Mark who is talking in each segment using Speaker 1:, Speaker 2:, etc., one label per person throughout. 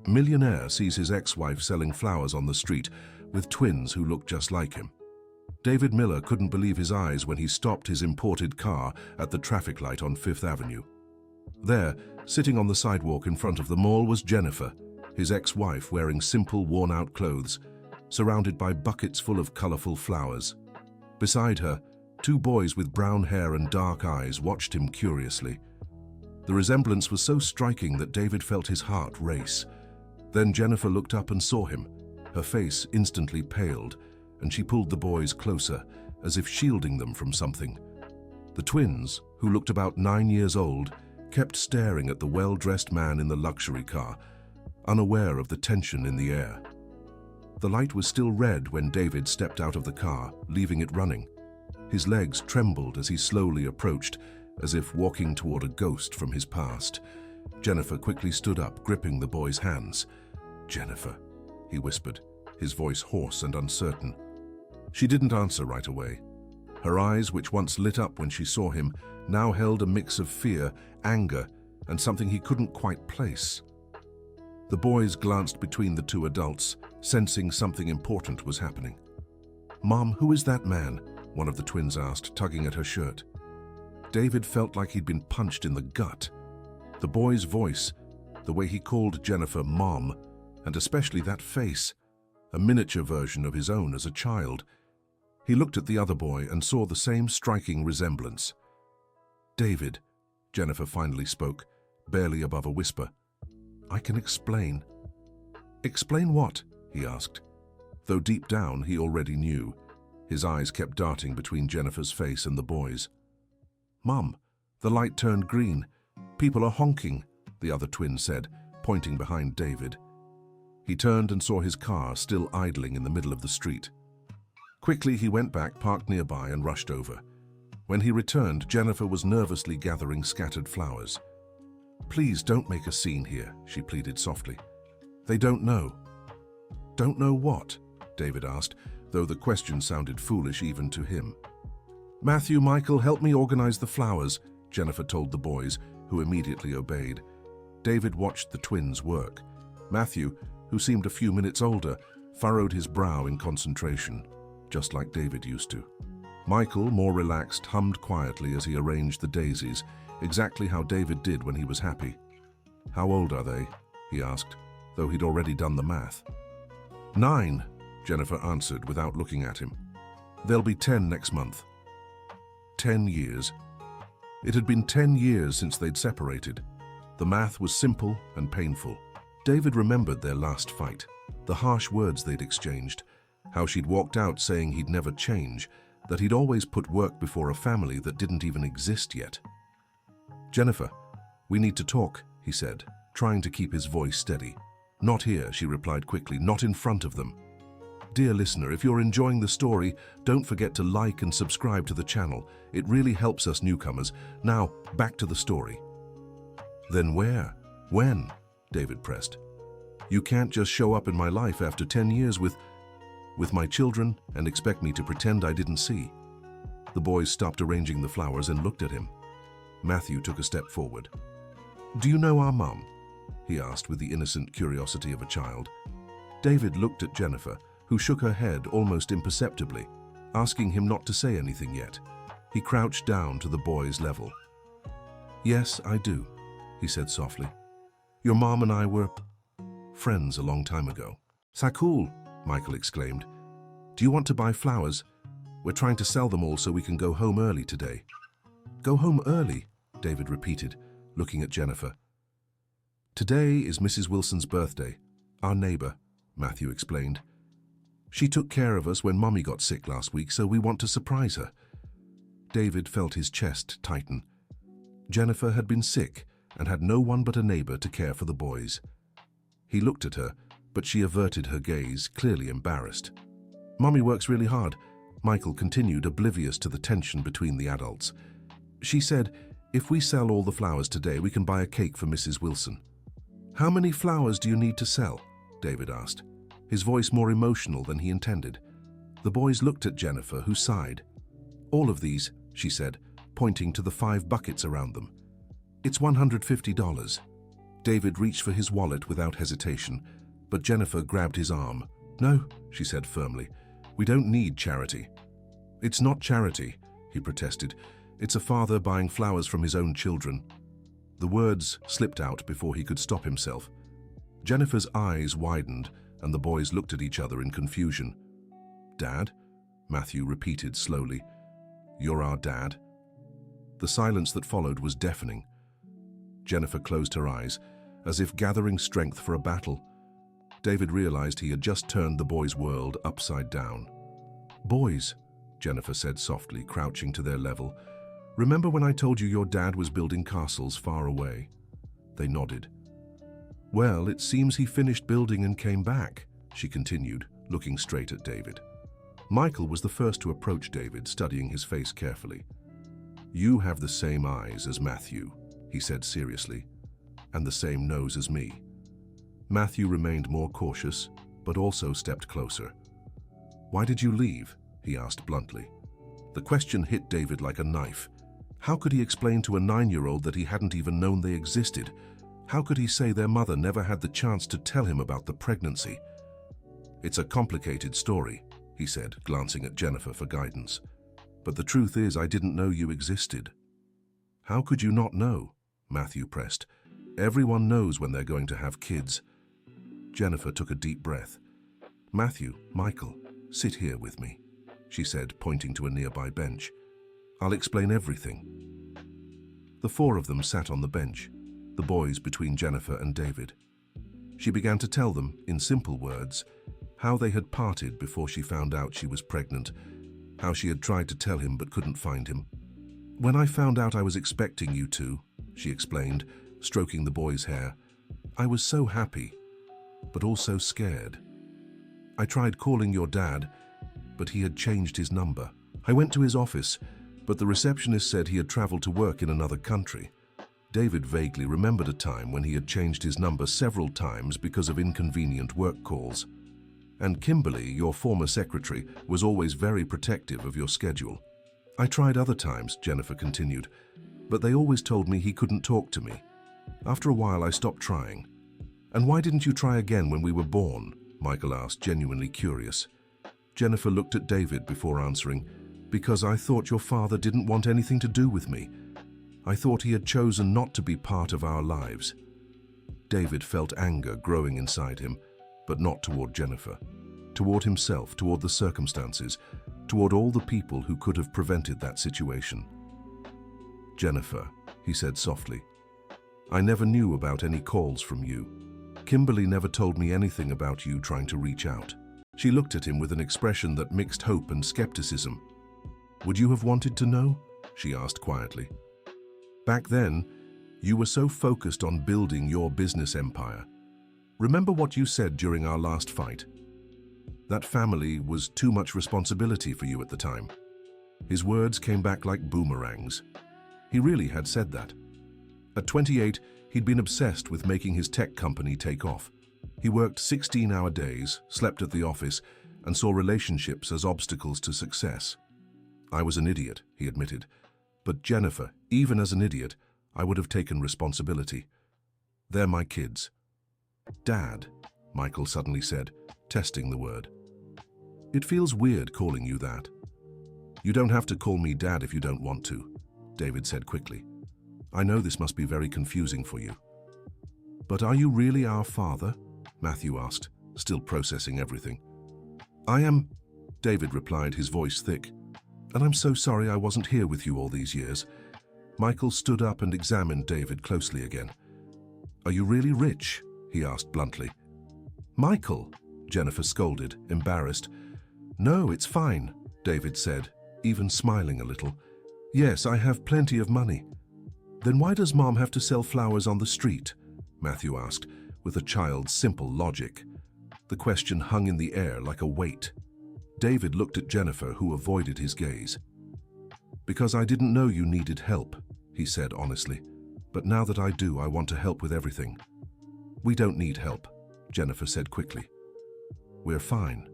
Speaker 1: Millionaire sees his ex-wife selling flowers on the street with twins who look just like him. David Miller couldn't believe his eyes when he stopped his imported car at the traffic light on Fifth Avenue. There, sitting on the sidewalk in front of the mall, was Jennifer, his ex-wife, wearing simple, worn-out clothes, surrounded by buckets full of colorful flowers. Beside her, two boys with brown hair and dark eyes watched him curiously. The resemblance was so striking that David felt his heart race. Then Jennifer looked up and saw him. Her face instantly paled, and she pulled the boys closer, as if shielding them from something. The twins, who looked about 9 years old, kept staring at the well-dressed man in the luxury car, unaware of the tension in the air. The light was still red when David stepped out of the car, leaving it running. His legs trembled as he slowly approached, as if walking toward a ghost from his past. Jennifer quickly stood up, gripping the boy's hands. "Jennifer," he whispered, his voice hoarse and uncertain. She didn't answer right away. Her eyes, which once lit up when she saw him, now held a mix of fear, anger, and something he couldn't quite place. The boys glanced between the two adults, sensing something important was happening. "Mom, who is that man?" one of the twins asked, tugging at her shirt. David felt like he'd been punched in the gut. The boy's voice, the way he called Jennifer Mom, and especially that face, a miniature version of his own as a child. He looked at the other boy and saw the same striking resemblance. "David," Jennifer finally spoke, barely above a whisper. "I can explain." "Explain what?" he asked, though deep down he already knew. His eyes kept darting between Jennifer's face and the boys. "Mom, the light turned green. People are honking," the other twin said, pointing behind David. He turned and saw his car still idling in the middle of the street. Quickly he went back, parked nearby, and rushed over. When he returned, Jennifer was nervously gathering scattered flowers. "Please don't make a scene here," she pleaded softly. "They don't know." "Don't know what?" David asked, though the question sounded foolish even to him. "Matthew, Michael, help me organize the flowers," Jennifer told the boys, who immediately obeyed. David watched the twins work. Matthew, who seemed a few minutes older, furrowed his brow in concentration, just like David used to. Michael, more relaxed, hummed quietly as he arranged the daisies, exactly how David did when he was happy. "How old are they?" he asked, though he'd already done the math. "9, Jennifer answered without looking at him. "They'll be 10 next month." 10 years. It had been 10 years since they'd separated. The math was simple and painful. David remembered their last fight, the harsh words they'd exchanged, how she'd walked out saying he'd never change, that he'd always put work before a family that didn't even exist yet. "Jennifer, we need to talk," he said, trying to keep his voice steady. "Not here," she replied quickly, "not in front of them." Dear listener, if you're enjoying the story, don't forget to like and subscribe to the channel. It really helps us newcomers. Now, back to the story. "Then where? When?" David pressed. "You can't just show up in my life after 10 years with my children and expect me to pretend I didn't see." The boys stopped arranging the flowers and looked at him. Matthew took a step forward. "Do you know our mom?" he asked with the innocent curiosity of a child. David looked at Jennifer, who shook her head almost imperceptibly, asking him not to say anything yet. He crouched down to the boy's level. "Yes, I do," he said softly. "Your mom and I were friends a long time ago." "So cool," Michael exclaimed. "Do you want to buy flowers? We're trying to sell them all so we can go home early today." "Go home early?" David repeated, looking at Jennifer. "Today is Mrs. Wilson's birthday, our neighbor," Matthew explained. "She took care of us when Mommy got sick last week, so we want to surprise her." David felt his chest tighten. Jennifer had been sick and had no one but a neighbor to care for the boys. He looked at her, but she averted her gaze, clearly embarrassed. "Mommy works really hard," Michael continued, oblivious to the tension between the adults. "She said, if we sell all the flowers today, we can buy a cake for Mrs. Wilson." "How many flowers do you need to sell?" David asked, his voice more emotional than he intended. The boys looked at Jennifer, who sighed. "All of these," she said, pointing to the 5 buckets around them. "It's $150. David reached for his wallet without hesitation, but Jennifer grabbed his arm. "No," she said firmly. "We don't need charity." "It's not charity," he protested. "It's a father buying flowers from his own children." The words slipped out before he could stop himself. Jennifer's eyes widened, and the boys looked at each other in confusion. "Dad?" Matthew repeated slowly. "You're our dad?" The silence that followed was deafening. Jennifer closed her eyes, as if gathering strength for a battle. David realized he had just turned the boys' world upside down. "Boys," Jennifer said softly, crouching to their level, "remember when I told you your dad was building castles far away?" They nodded. "Well, it seems he finished building and came back," she continued, looking straight at David. Michael was the first to approach David, studying his face carefully. "You have the same eyes as Matthew," he said seriously, "and the same nose as me." Matthew remained more cautious, but also stepped closer. "Why did you leave?" he asked bluntly. The question hit David like a knife. How could he explain to a 9-year-old that he hadn't even known they existed? How could he say their mother never had the chance to tell him about the pregnancy? "It's a complicated story," he said, glancing at Jennifer for guidance. "But the truth is, I didn't know you existed." "How could you not know?" Matthew pressed. "Everyone knows when they're going to have kids." Jennifer took a deep breath. "Matthew, Michael, sit here with me," she said, pointing to a nearby bench. "I'll explain everything." The 4 of them sat on the bench, the boys between Jennifer and David. She began to tell them, in simple words, how they had parted before she found out she was pregnant, how she had tried to tell him but couldn't find him. "When I found out I was expecting you two," she explained, stroking the boy's hair, "I was so happy, but also scared. I tried calling your dad, but he had changed his number. I went to his office, but the receptionist said he had traveled to work in another country." David vaguely remembered a time when he had changed his number several times because of inconvenient work calls. "And Kimberly, your former secretary, was always very protective of your schedule." "I tried other times," Jennifer continued, "but they always told me he couldn't talk to me. After a while, I stopped trying." "And why didn't you try again when we were born?" Michael asked, genuinely curious. Jennifer looked at David before answering. "Because I thought your father didn't want anything to do with me. I thought he had chosen not to be part of our lives." David felt anger growing inside him, but not toward Jennifer. Toward himself, toward the circumstances, toward all the people who could have prevented that situation. "Jennifer," he said softly, "I never knew about any calls from you. Kimberly never told me anything about you trying to reach out." She looked at him with an expression that mixed hope and skepticism. "Would you have wanted to know?" she asked quietly. "Back then, you were so focused on building your business empire. Remember what you said during our last fight? That family was too much responsibility for you at the time." His words came back like boomerangs. He really had said that. At 28, he'd been obsessed with making his tech company take off. He worked 16-hour days, slept at the office, and saw relationships as obstacles to success. "I was an idiot," he admitted. "But Jennifer, even as an idiot, I would have taken responsibility. They're my kids." "Dad," Michael suddenly said, testing the word. "It feels weird calling you that." "You don't have to call me Dad if you don't want to," David said quickly. "I know this must be very confusing for you." "But are you really our father?" Matthew asked, still processing everything. "I am," David replied, his voice thick. "And I'm so sorry I wasn't here with you all these years." Michael stood up and examined David closely again. "Are you really rich?" he asked bluntly. "Michael," Jennifer scolded, embarrassed. "No, it's fine," David said, even smiling a little. "Yes, I have plenty of money." "Then why does Mom have to sell flowers on the street?" Matthew asked, with a child's simple logic. The question hung in the air like a weight. David looked at Jennifer, who avoided his gaze. "Because I didn't know you needed help," he said honestly. "But now that I do, I want to help with everything." "We don't need help," Jennifer said quickly. "We're fine."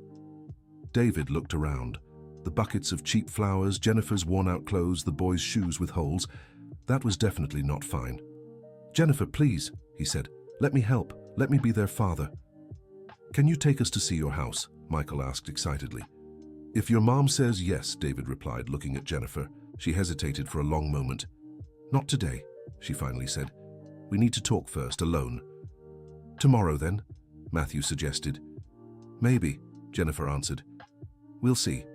Speaker 1: David looked around. The buckets of cheap flowers, Jennifer's worn-out clothes, the boys' shoes with holes. That was definitely not fine. "Jennifer, please," he said. Let me help. Let me be their father. Can you take us to see your house? Michael asked excitedly. If your mom says yes, David replied, looking at Jennifer. She hesitated for a long moment. Not today, she finally said. We need to talk first, alone. Tomorrow, then, Matthew suggested. Maybe, Jennifer answered. We'll see.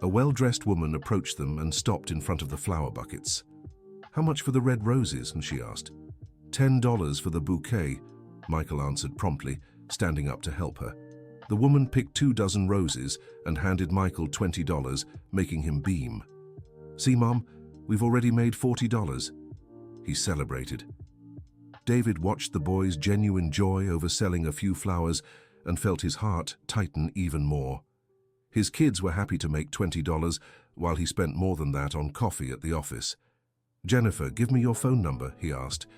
Speaker 1: A well-dressed woman approached them and stopped in front of the flower buckets. How much for the red roses? She asked. $10 for the bouquet, Michael answered promptly, standing up to help her. The woman picked 24 roses and handed Michael $20, making him beam. See, Mom, we've already made $40. He celebrated. David watched the boys' genuine joy over selling a few flowers and felt his heart tighten even more. His kids were happy to make $20 while he spent more than that on coffee at the office. Jennifer, give me your phone number, he asked.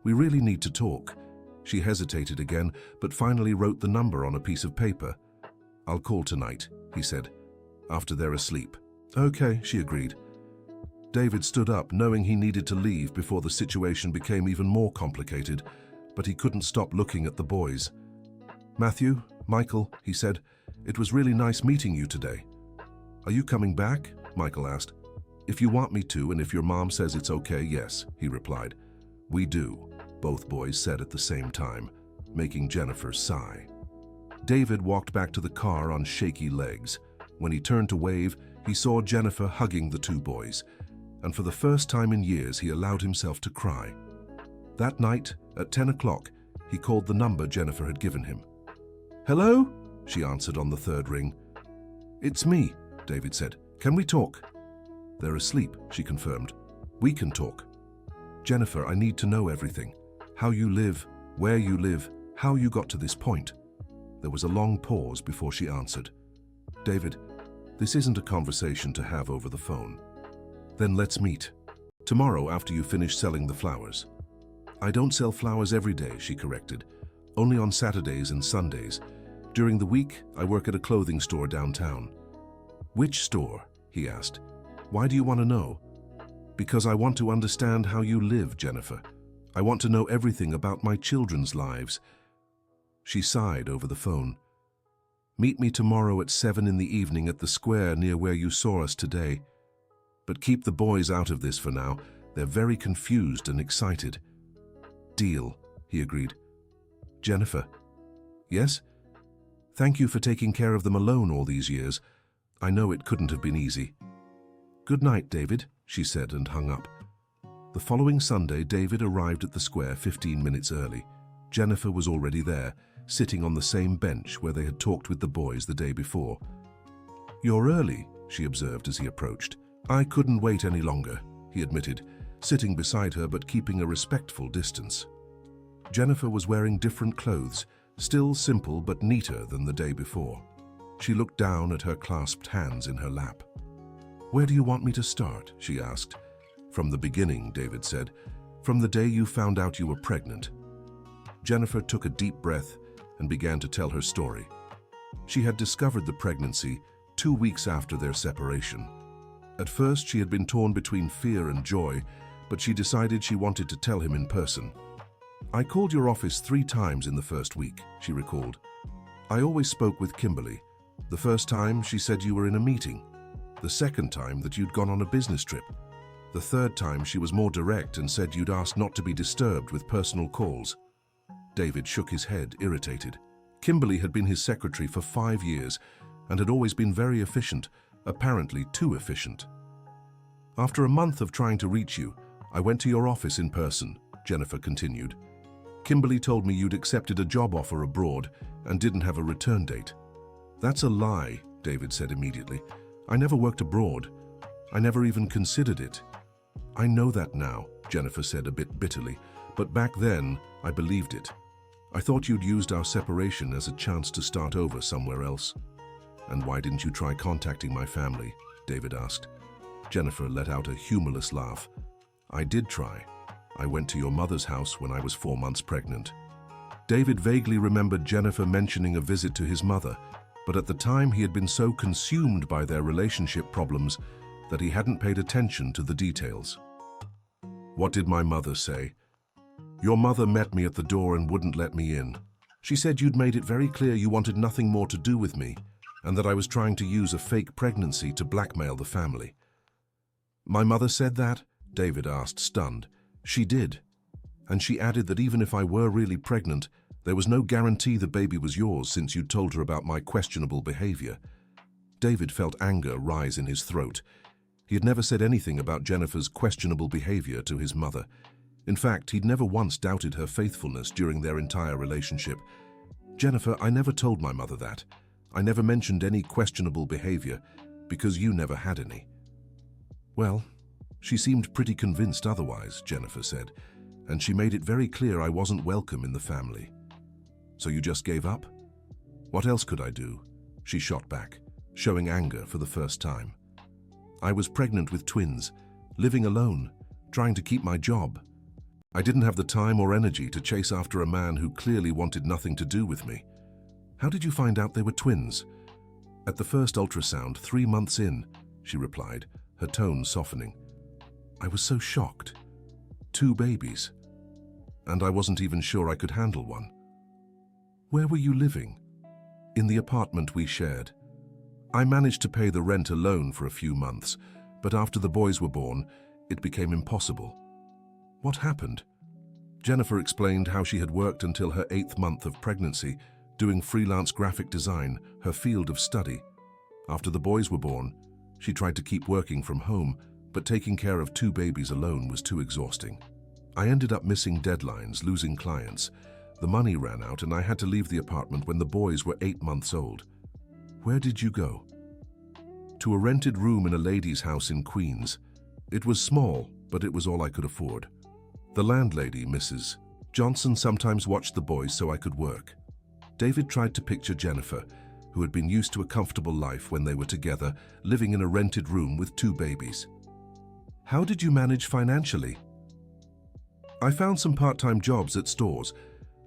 Speaker 1: We really need to talk. She hesitated again, but finally wrote the number on a piece of paper. I'll call tonight, he said, after they're asleep. Okay, she agreed. David stood up, knowing he needed to leave before the situation became even more complicated, but he couldn't stop looking at the boys. Matthew, Michael, he said, it was really nice meeting you today. Are you coming back? Michael asked. If you want me to, and if your mom says it's okay, yes, he replied. We do, both boys said at the same time, making Jennifer sigh. David walked back to the car on shaky legs. When he turned to wave, he saw Jennifer hugging the two boys, and for the first time in years he allowed himself to cry. That night, at 10 o'clock, he called the number Jennifer had given him. Hello? She answered on the third ring. It's me, David said. Can we talk? They're asleep, she confirmed. We can talk. Jennifer, I need to know everything. How you live, where you live, how you got to this point. There was a long pause before she answered. David, this isn't a conversation to have over the phone. Then let's meet. Tomorrow after you finish selling the flowers. I don't sell flowers every day, she corrected. Only on Saturdays and Sundays. During the week, I work at a clothing store downtown. Which store? He asked. Why do you want to know? Because I want to understand how you live, Jennifer. I want to know everything about my children's lives. She sighed over the phone. Meet me tomorrow at 7 in the evening at the square near where you saw us today. But keep the boys out of this for now. They're very confused and excited. Deal, he agreed. Jennifer. Yes? Thank you for taking care of them alone all these years. I know it couldn't have been easy. Good night, David, she said and hung up. The following Sunday, David arrived at the square 15 minutes early. Jennifer was already there, sitting on the same bench where they had talked with the boys the day before. You're early, she observed as he approached. I couldn't wait any longer, he admitted, sitting beside her but keeping a respectful distance. Jennifer was wearing different clothes, still simple but neater than the day before. She looked down at her clasped hands in her lap. Where do you want me to start? She asked. From the beginning, David said. From the day you found out you were pregnant. Jennifer took a deep breath and began to tell her story. She had discovered the pregnancy 2 weeks after their separation. At first, she had been torn between fear and joy, but she decided she wanted to tell him in person. I called your office 3 times in the first week, she recalled. I always spoke with Kimberly. The first time, she said you were in a meeting. The second time, that you'd gone on a business trip. The third time, she was more direct and said you'd asked not to be disturbed with personal calls. David shook his head, irritated. Kimberly had been his secretary for 5 years and had always been very efficient, apparently too efficient. After a month of trying to reach you, I went to your office in person, Jennifer continued. Kimberly told me you'd accepted a job offer abroad and didn't have a return date. That's a lie, David said immediately. I never worked abroad. I never even considered it. I know that now, Jennifer said a bit bitterly, but back then I believed it. I thought you'd used our separation as a chance to start over somewhere else. And why didn't you try contacting my family? David asked. Jennifer let out a humorless laugh. I did try. I went to your mother's house when I was 4 months pregnant. David vaguely remembered Jennifer mentioning a visit to his mother, but at the time he had been so consumed by their relationship problems that he hadn't paid attention to the details. What did my mother say? Your mother met me at the door and wouldn't let me in. She said you'd made it very clear you wanted nothing more to do with me, and that I was trying to use a fake pregnancy to blackmail the family." "My mother said that?" David asked, stunned. "She did. And she added that even if I were really pregnant, there was no guarantee the baby was yours since you'd told her about my questionable behavior." David felt anger rise in his throat. He had never said anything about Jennifer's questionable behavior to his mother. In fact, he'd never once doubted her faithfulness during their entire relationship. "Jennifer, I never told my mother that. I never mentioned any questionable behavior, because you never had any." "Well, she seemed pretty convinced otherwise," Jennifer said, "and she made it very clear I wasn't welcome in the family." "So you just gave up?" "What else could I do?" she shot back, showing anger for the first time. "I was pregnant with twins, living alone, trying to keep my job. I didn't have the time or energy to chase after a man who clearly wanted nothing to do with me." "How did you find out they were twins?" "At the first ultrasound, 3 months in," she replied, her tone softening. "I was so shocked. 2 babies. And I wasn't even sure I could handle one." "Where were you living?" "In the apartment we shared. I managed to pay the rent alone for a few months, but after the boys were born, it became impossible." "What happened?" Jennifer explained how she had worked until her 8th month of pregnancy, doing freelance graphic design, her field of study. After the boys were born, she tried to keep working from home, but taking care of 2 babies alone was too exhausting. "I ended up missing deadlines, losing clients. The money ran out and I had to leave the apartment when the boys were 8 months old." "Where did you go?" "To a rented room in a lady's house in Queens. It was small, but it was all I could afford. The landlady, Mrs. Johnson, sometimes watched the boys so I could work." David tried to picture Jennifer, who had been used to a comfortable life when they were together, living in a rented room with 2 babies. "How did you manage financially?" "I found some part-time jobs at stores.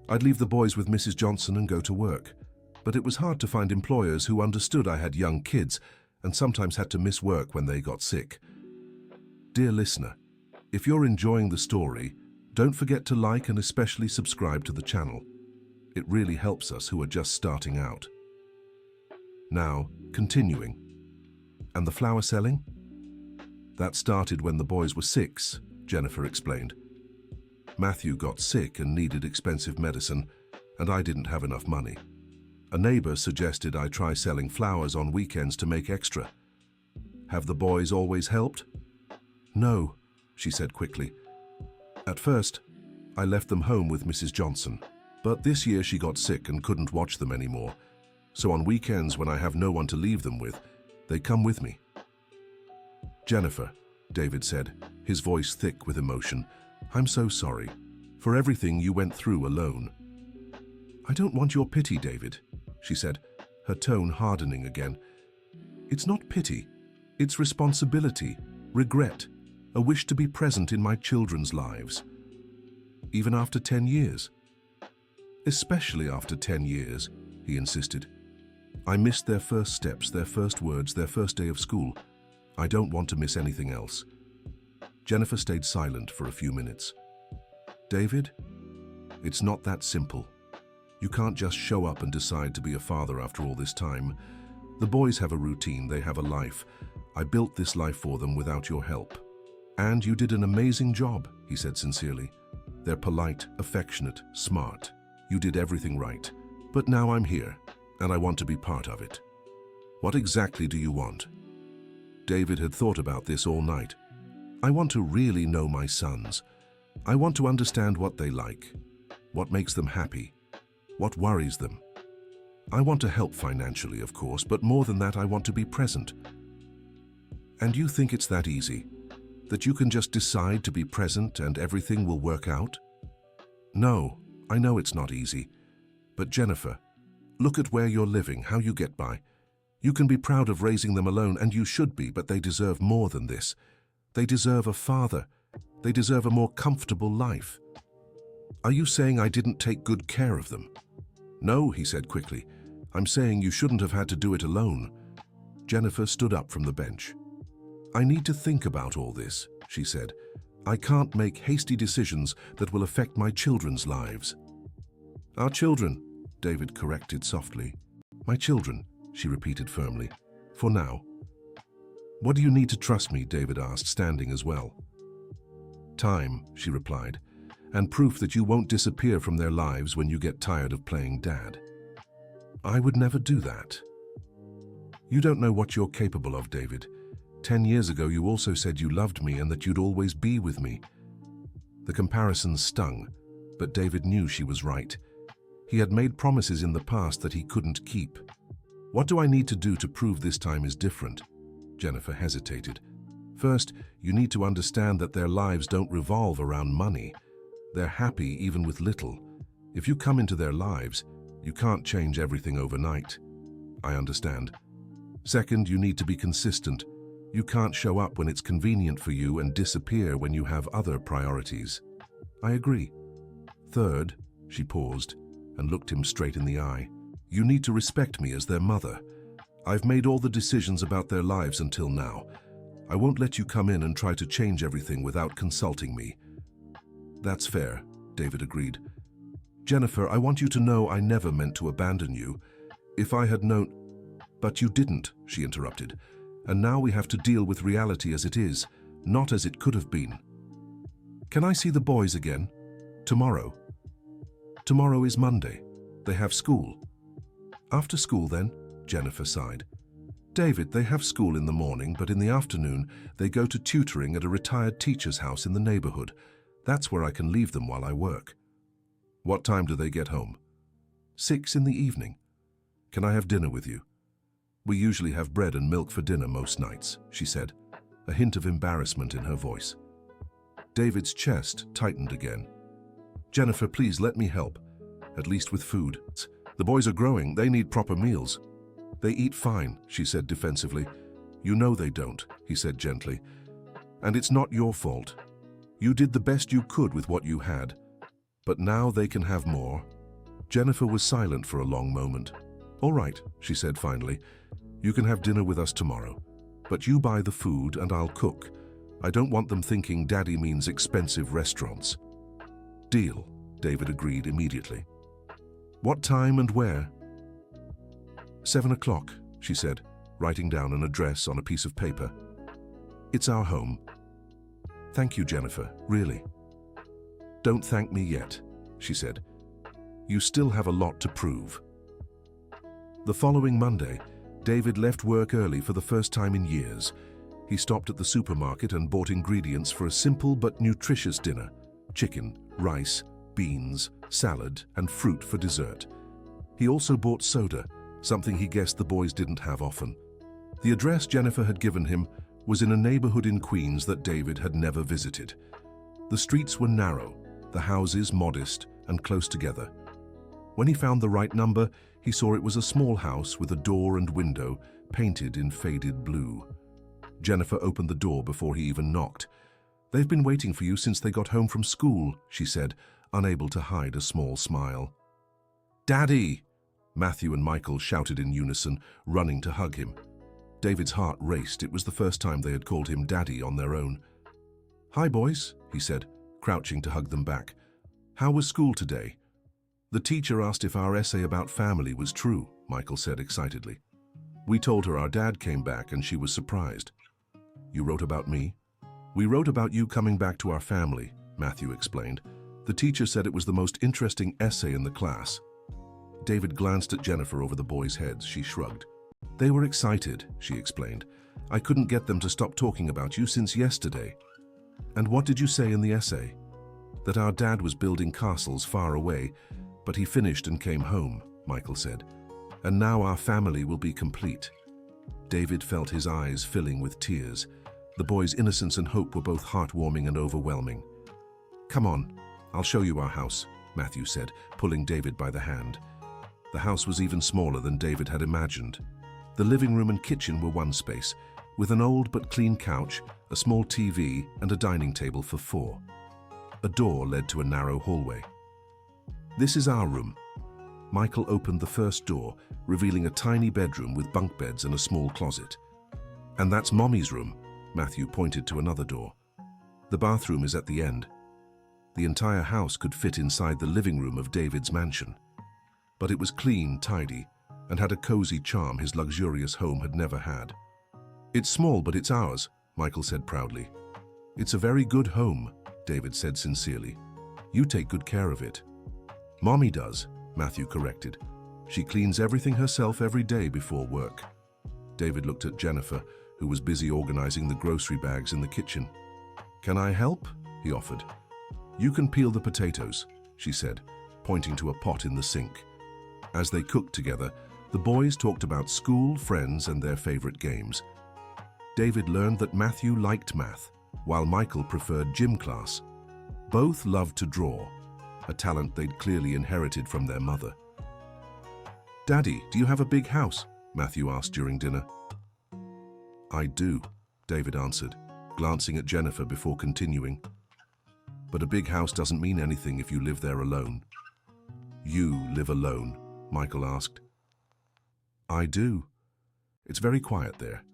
Speaker 1: I'd leave the boys with Mrs. Johnson and go to work. But it was hard to find employers who understood I had young kids and sometimes had to miss work when they got sick." Dear listener, if you're enjoying the story, don't forget to like and especially subscribe to the channel. It really helps us who are just starting out. Now, continuing. "And the flower selling?" "That started when the boys were 6, Jennifer explained. Matthew got sick and needed expensive medicine, and I didn't have enough money. A neighbor suggested I try selling flowers on weekends to make extra. Have the boys always helped?" "No," she said quickly. "At first, I left them home with Mrs. Johnson, but this year she got sick and couldn't watch them anymore. So on weekends when I have no one to leave them with, they come with me." "Jennifer," David said, his voice thick with emotion, "I'm so sorry for everything you went through alone." "I don't want your pity, David," she said, her tone hardening again. "It's not pity. It's responsibility, regret, a wish to be present in my children's lives. Even after 10 years. Especially after 10 years, he insisted. I missed their first steps, their first words, their first day of school. I don't want to miss anything else." Jennifer stayed silent for a few minutes. "David, it's not that simple. You can't just show up and decide to be a father after all this time. The boys have a routine, they have a life. I built this life for them without your help. And you did an amazing job," he said sincerely. "They're polite, affectionate, smart. You did everything right. But now I'm here, and I want to be part of it. What exactly do you want?" David had thought about this all night. "I want to really know my sons. I want to understand what they like, what makes them happy, what worries them. I want to help financially, of course, but more than that, I want to be present." "And you think it's that easy? That you can just decide to be present and everything will work out?" "No, I know it's not easy. But Jennifer, look at where you're living, how you get by. You can be proud of raising them alone, and you should be, but they deserve more than this. They deserve a father. They deserve a more comfortable life." "Are you saying I didn't take good care of them?" "No," he said quickly. "I'm saying you shouldn't have had to do it alone." Jennifer stood up from the bench. "I need to think about all this," she said. I can't make hasty decisions that will affect my children's lives. Our children, David corrected softly. My children, she repeated firmly. For now. What do you need to trust me? David asked, standing as well. Time, she replied, and proof that you won't disappear from their lives when you get tired of playing dad. I would never do that. You don't know what you're capable of, David. 10 years ago, you also said you loved me and that you'd always be with me. The comparisons stung, but David knew she was right. He had made promises in the past that he couldn't keep. What do I need to do to prove this time is different? Jennifer hesitated. First, you need to understand that their lives don't revolve around money. They're happy even with little. If you come into their lives, you can't change everything overnight. I understand. Second, you need to be consistent. You can't show up when it's convenient for you and disappear when you have other priorities. I agree. Third, she paused and looked him straight in the eye. You need to respect me as their mother. I've made all the decisions about their lives until now. I won't let you come in and try to change everything without consulting me. That's fair, David agreed. Jennifer, I want you to know I never meant to abandon you. If I had known... But you didn't, she interrupted. And now we have to deal with reality as it is, not as it could have been. Can I see the boys again? Tomorrow. Tomorrow is Monday. They have school. After school then? Jennifer sighed. David, they have school in the morning, but in the afternoon they go to tutoring at a retired teacher's house in the neighborhood. That's where I can leave them while I work. What time do they get home? 6 in the evening. Can I have dinner with you? We usually have bread and milk for dinner most nights, she said, a hint of embarrassment in her voice. David's chest tightened again. Jennifer, please let me help, at least with food. The boys are growing, they need proper meals. They eat fine, she said defensively. You know they don't, he said gently. And it's not your fault. You did the best you could with what you had. But now they can have more. Jennifer was silent for a long moment. All right, she said finally. You can have dinner with us tomorrow. But you buy the food and I'll cook. I don't want them thinking Daddy means expensive restaurants. Deal, David agreed immediately. What time and where? 7 o'clock, she said, writing down an address on a piece of paper. It's our home. Thank you, Jennifer, really. Don't thank me yet, she said. You still have a lot to prove. The following Monday, David left work early for the first time in years. He stopped at the supermarket and bought ingredients for a simple but nutritious dinner: chicken, rice, beans, salad, and fruit for dessert. He also bought soda, something he guessed the boys didn't have often. The address Jennifer had given him was in a neighborhood in Queens that David had never visited. The streets were narrow, the houses modest and close together. When he found the right number, he saw it was a small house with a door and window painted in faded blue. Jennifer opened the door before he even knocked. They've been waiting for you since they got home from school, she said, unable to hide a small smile. Daddy! Matthew and Michael shouted in unison, running to hug him. David's heart raced. It was the first time they had called him Daddy on their own. Hi, boys, he said, crouching to hug them back. How was school today? The teacher asked if our essay about family was true, Michael said excitedly. We told her our dad came back and she was surprised. You wrote about me? We wrote about you coming back to our family, Matthew explained. The teacher said it was the most interesting essay in the class. David glanced at Jennifer over the boys' heads. She shrugged. They were excited, she explained. I couldn't get them to stop talking about you since yesterday. And what did you say in the essay? That our dad was building castles far away, but he finished and came home, Michael said. And now our family will be complete. David felt his eyes filling with tears. The boy's innocence and hope were both heartwarming and overwhelming. Come on, I'll show you our house, Matthew said, pulling David by the hand. The house was even smaller than David had imagined. The living room and kitchen were one space, with an old but clean couch, a small TV, and a dining table for 4. A door led to a narrow hallway. This is our room. Michael opened the first door, revealing a tiny bedroom with bunk beds and a small closet. And that's Mommy's room, Matthew pointed to another door. The bathroom is at the end. The entire house could fit inside the living room of David's mansion. But it was clean, tidy, and had a cozy charm his luxurious home had never had. "It's small, but it's ours," Michael said proudly. "It's a very good home," David said sincerely. "You take good care of it." "Mommy does," Matthew corrected. "She cleans everything herself every day before work." David looked at Jennifer, who was busy organizing the grocery bags in the kitchen. "Can I help?" he offered. "You can peel the potatoes," she said, pointing to a pot in the sink. As they cooked together, the boys talked about school, friends, and their favorite games. David learned that Matthew liked math, while Michael preferred gym class. Both loved to draw, a talent they'd clearly inherited from their mother. "Daddy, do you have a big house?" Matthew asked during dinner. "I do," David answered, glancing at Jennifer before continuing. "But a big house doesn't mean anything if you live there alone." "You live alone?" Michael asked. "I do. It's very quiet there."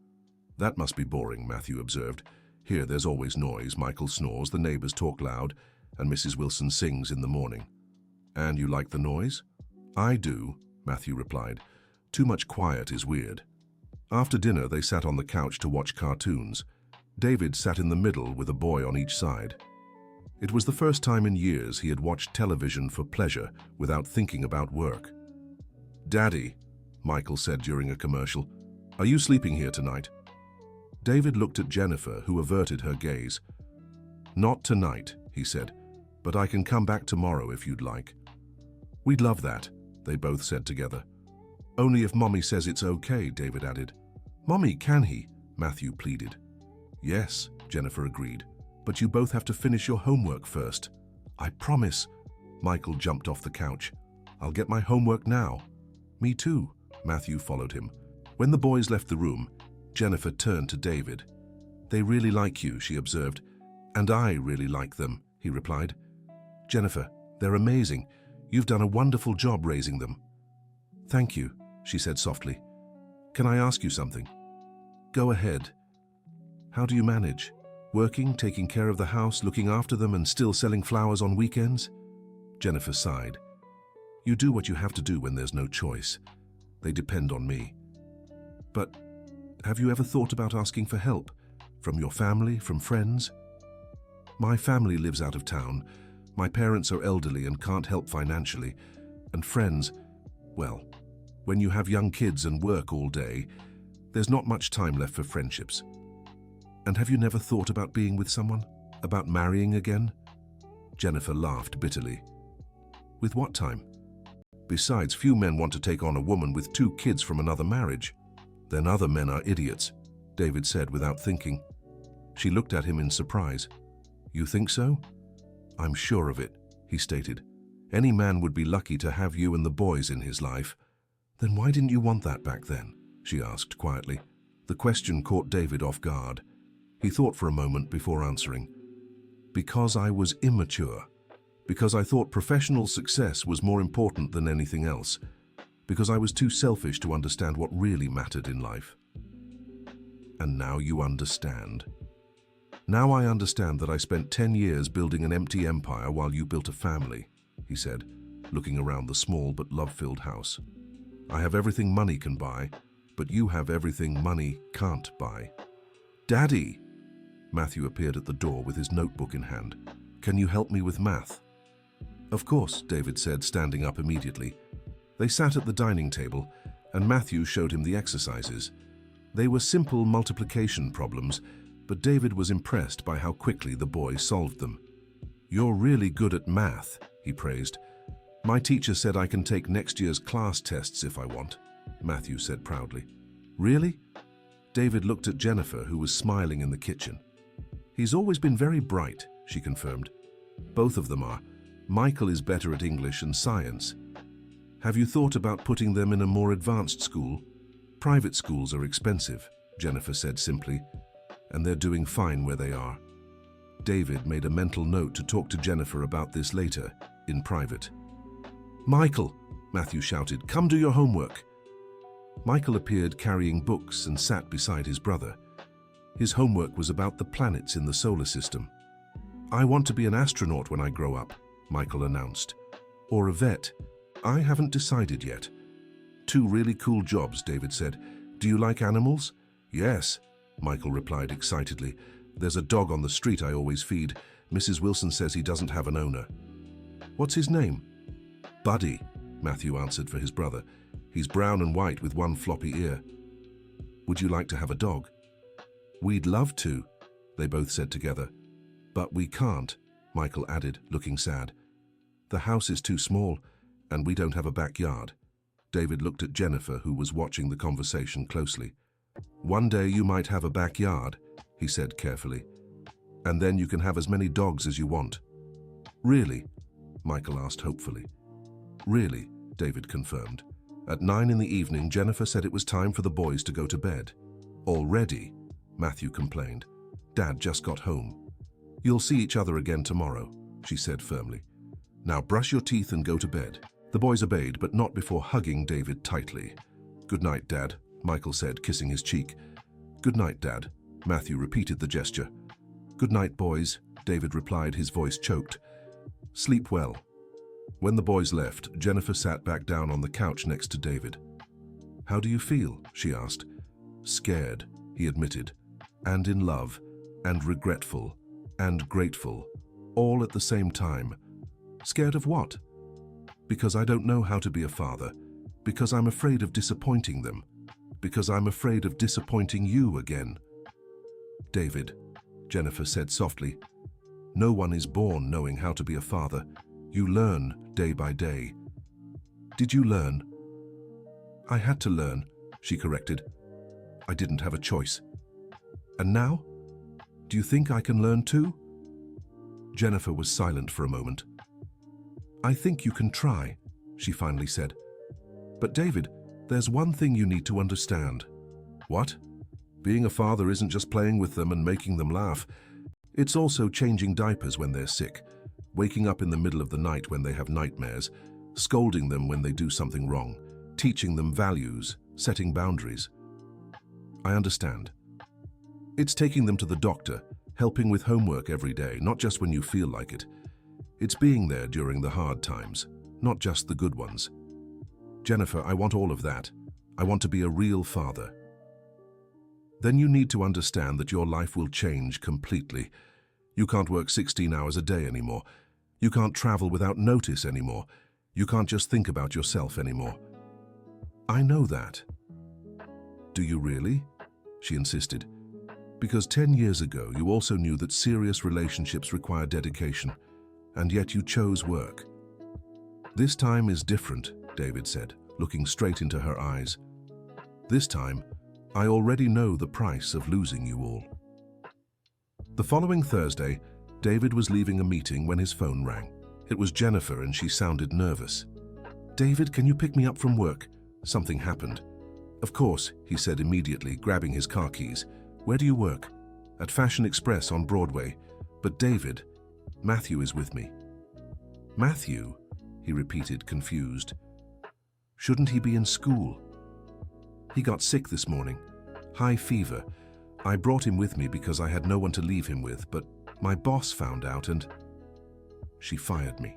Speaker 1: "That must be boring," Matthew observed. "Here there's always noise. Michael snores, the neighbors talk loud, and Mrs. Wilson sings in the morning." "And you like the noise?" "I do," Matthew replied. "Too much quiet is weird." After dinner, they sat on the couch to watch cartoons. David sat in the middle with a boy on each side. It was the first time in years he had watched television for pleasure without thinking about work. "Daddy," Michael said during a commercial, "are you sleeping here tonight?" David looked at Jennifer, who averted her gaze. "Not tonight," he said, "but I can come back tomorrow if you'd like." "We'd love that," they both said together. "Only if Mommy says it's okay," David added. "Mommy, can he?" Matthew pleaded. "Yes," Jennifer agreed, "but you both have to finish your homework first." "I promise." Michael jumped off the couch. "I'll get my homework now." "Me too." Matthew followed him. When the boys left the room, Jennifer turned to David. "They really like you," she observed. "And I really like them," he replied. "Jennifer, they're amazing. You've done a wonderful job raising them." "Thank you," she said softly. "Can I ask you something?" "Go ahead." "How do you manage? Working, taking care of the house, looking after them, and still selling flowers on weekends?" Jennifer sighed. "You do what you have to do when there's no choice. They depend on me." "But have you ever thought about asking for help? From your family, from friends?" "My family lives out of town. My parents are elderly and can't help financially. And friends, well, when you have young kids and work all day, there's not much time left for friendships." "And have you never thought about being with someone? About marrying again?" Jennifer laughed bitterly. "With what time? Besides, few men want to take on a woman with 2 kids from another marriage." "Then other men are idiots," David said without thinking. She looked at him in surprise. "You think so?" "I'm sure of it," he stated. "Any man would be lucky to have you and the boys in his life." "Then why didn't you want that back then?" she asked quietly. The question caught David off guard. He thought for a moment before answering. "Because I was immature. Because I thought professional success was more important than anything else. Because I was too selfish to understand what really mattered in life." "And now you understand." "Now I understand that I spent 10 years building an empty empire while you built a family," he said, looking around the small but love-filled house. "I have everything money can buy, but you have everything money can't buy." "Daddy!" Matthew appeared at the door with his notebook in hand. "Can you help me with math?" "Of course," David said, standing up immediately. They sat at the dining table, and Matthew showed him the exercises. They were simple multiplication problems, but David was impressed by how quickly the boy solved them. "You're really good at math," he praised. "My teacher said I can take next year's class tests if I want," Matthew said proudly. "Really?" David looked at Jennifer, who was smiling in the kitchen. "He's always been very bright," she confirmed. "Both of them are. Michael is better at English and science." "Have you thought about putting them in a more advanced school?" "Private schools are expensive," Jennifer said simply, "and they're doing fine where they are." David made a mental note to talk to Jennifer about this later, in private. "Michael," Matthew shouted, "come do your homework." Michael appeared carrying books and sat beside his brother. His homework was about the planets in the solar system. I want to be an astronaut when I grow up, Michael announced. Or a vet. I haven't decided yet. Two really cool jobs, David said. Do you like animals? Yes, Michael replied excitedly. There's a dog on the street I always feed. Mrs. Wilson says he doesn't have an owner. What's his name? Buddy, Matthew answered for his brother. He's brown and white with one floppy ear. Would you like to have a dog? We'd love to, they both said together. But we can't, Michael added, looking sad. The house is too small, and we don't have a backyard. David looked at Jennifer, who was watching the conversation closely. One day you might have a backyard, he said carefully. And then you can have as many dogs as you want. Really? Michael asked hopefully. Really, David confirmed. At 9 in the evening, Jennifer said it was time for the boys to go to bed. Already? Matthew complained. Dad just got home. You'll see each other again tomorrow, she said firmly. Now brush your teeth and go to bed. The boys obeyed, but not before hugging David tightly. Good night, Dad, Michael said, kissing his cheek. Good night, Dad, Matthew repeated the gesture. Good night, boys, David replied, his voice choked. Sleep well. When the boys left, Jennifer sat back down on the couch next to David. How do you feel? She asked. Scared, he admitted, and in love, and regretful, and grateful, all at the same time. Scared of what? Because I don't know how to be a father, because I'm afraid of disappointing them, because I'm afraid of disappointing you again. David, Jennifer said softly, no one is born knowing how to be a father. You learn day by day. Did you learn? I had to learn, she corrected. I didn't have a choice. And now? Do you think I can learn too? Jennifer was silent for a moment. I think you can try, she finally said. But David, there's one thing you need to understand. What? Being a father isn't just playing with them and making them laugh. It's also changing diapers when they're sick, waking up in the middle of the night when they have nightmares, scolding them when they do something wrong, teaching them values, setting boundaries. I understand. It's taking them to the doctor, helping with homework every day, not just when you feel like it. It's being there during the hard times, not just the good ones. Jennifer, I want all of that. I want to be a real father. Then you need to understand that your life will change completely. You can't work 16 hours a day anymore. You can't travel without notice anymore. You can't just think about yourself anymore. I know that. Do you really? She insisted. Because 10 years ago, you also knew that serious relationships require dedication, and yet you chose work. This time is different, David said, looking straight into her eyes. This time, I already know the price of losing you all. The following Thursday, David was leaving a meeting when his phone rang. It was Jennifer and she sounded nervous. David, can you pick me up from work? Something happened. Of course, he said immediately, grabbing his car keys. Where do you work? At Fashion Express on Broadway. But David, Matthew is with me. Matthew? He repeated, confused. Shouldn't he be in school? He got sick this morning. High fever. I brought him with me because I had no one to leave him with, but my boss found out and she fired me.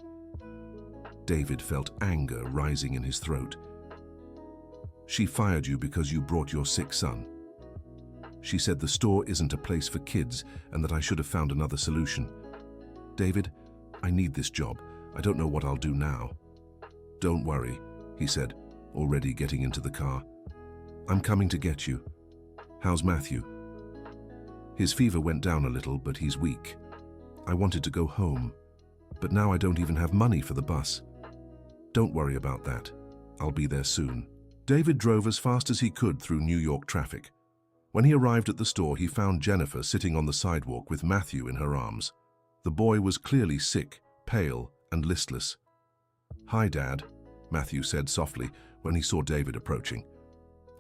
Speaker 1: David felt anger rising in his throat. She fired you because you brought your sick son. She said the store isn't a place for kids and that I should have found another solution. David, I need this job. I don't know what I'll do now. Don't worry, he said, already getting into the car. I'm coming to get you. How's Matthew? His fever went down a little, but he's weak. I wanted to go home, but now I don't even have money for the bus. Don't worry about that. I'll be there soon. David drove as fast as he could through New York traffic. When he arrived at the store, he found Jennifer sitting on the sidewalk with Matthew in her arms. The boy was clearly sick, pale, and listless. Hi, Dad, Matthew said softly when he saw David approaching.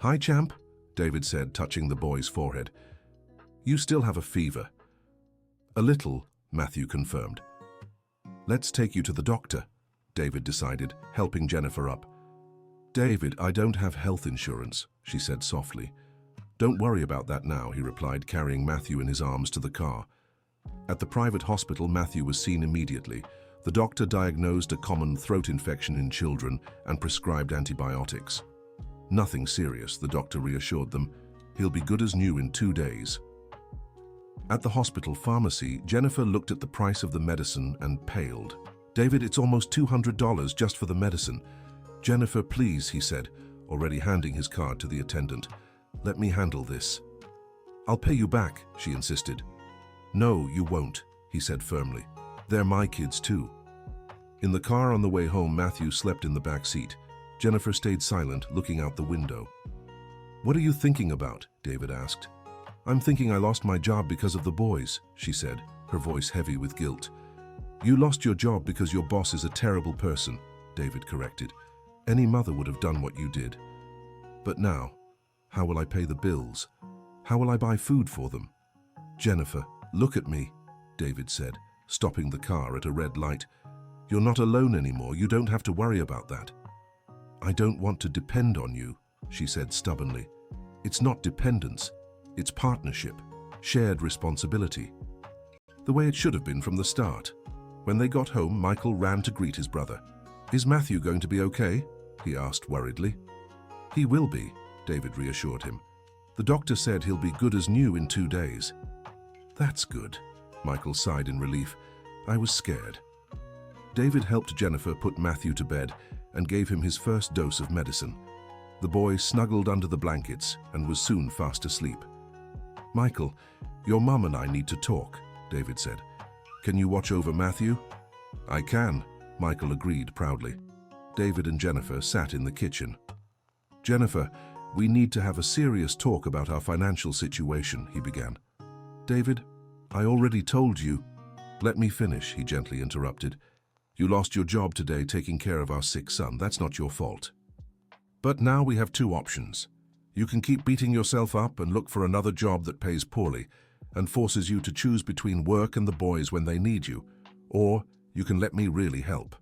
Speaker 1: Hi, champ, David said, touching the boy's forehead. You still have a fever. A little, Matthew confirmed. Let's take you to the doctor, David decided, helping Jennifer up. David, I don't have health insurance, she said softly. Don't worry about that now, he replied, carrying Matthew in his arms to the car. At the private hospital, Matthew was seen immediately. The doctor diagnosed a common throat infection in children and prescribed antibiotics. Nothing serious, the doctor reassured them. He'll be good as new in 2 days. At the hospital pharmacy, Jennifer looked at the price of the medicine and paled. "David, it's almost $200 just for the medicine." "Jennifer, please," he said, already handing his card to the attendant. "Let me handle this." "I'll pay you back," she insisted. "No, you won't," he said firmly. "They're my kids too." In the car on the way home, Matthew slept in the back seat. Jennifer stayed silent, looking out the window. "What are you thinking about?" David asked. "I'm thinking I lost my job because of the boys," she said, her voice heavy with guilt. "You lost your job because your boss is a terrible person," David corrected. "Any mother would have done what you did. But now, how will I pay the bills? How will I buy food for them?" "Jennifer, look at me," David said, stopping the car at a red light. "You're not alone anymore. You don't have to worry about that." "I don't want to depend on you," she said stubbornly. "It's not dependence. It's partnership, shared responsibility. The way it should have been from the start." When they got home, Michael ran to greet his brother. "Is Matthew going to be okay?" he asked worriedly. "He will be," David reassured him. "The doctor said he'll be good as new in 2 days." "That's good," Michael sighed in relief. "I was scared." David helped Jennifer put Matthew to bed and gave him his first dose of medicine. The boy snuggled under the blankets and was soon fast asleep. "Michael, your mum and I need to talk," David said. "Can you watch over Matthew?" "I can," Michael agreed proudly. David and Jennifer sat in the kitchen. "Jennifer, we need to have a serious talk about our financial situation," he began. "David, I already told you—" "Let me finish," he gently interrupted. "You lost your job today taking care of our sick son. That's not your fault. But now we have 2 options. You can keep beating yourself up and look for another job that pays poorly and forces you to choose between work and the boys when they need you, or you can let me really help."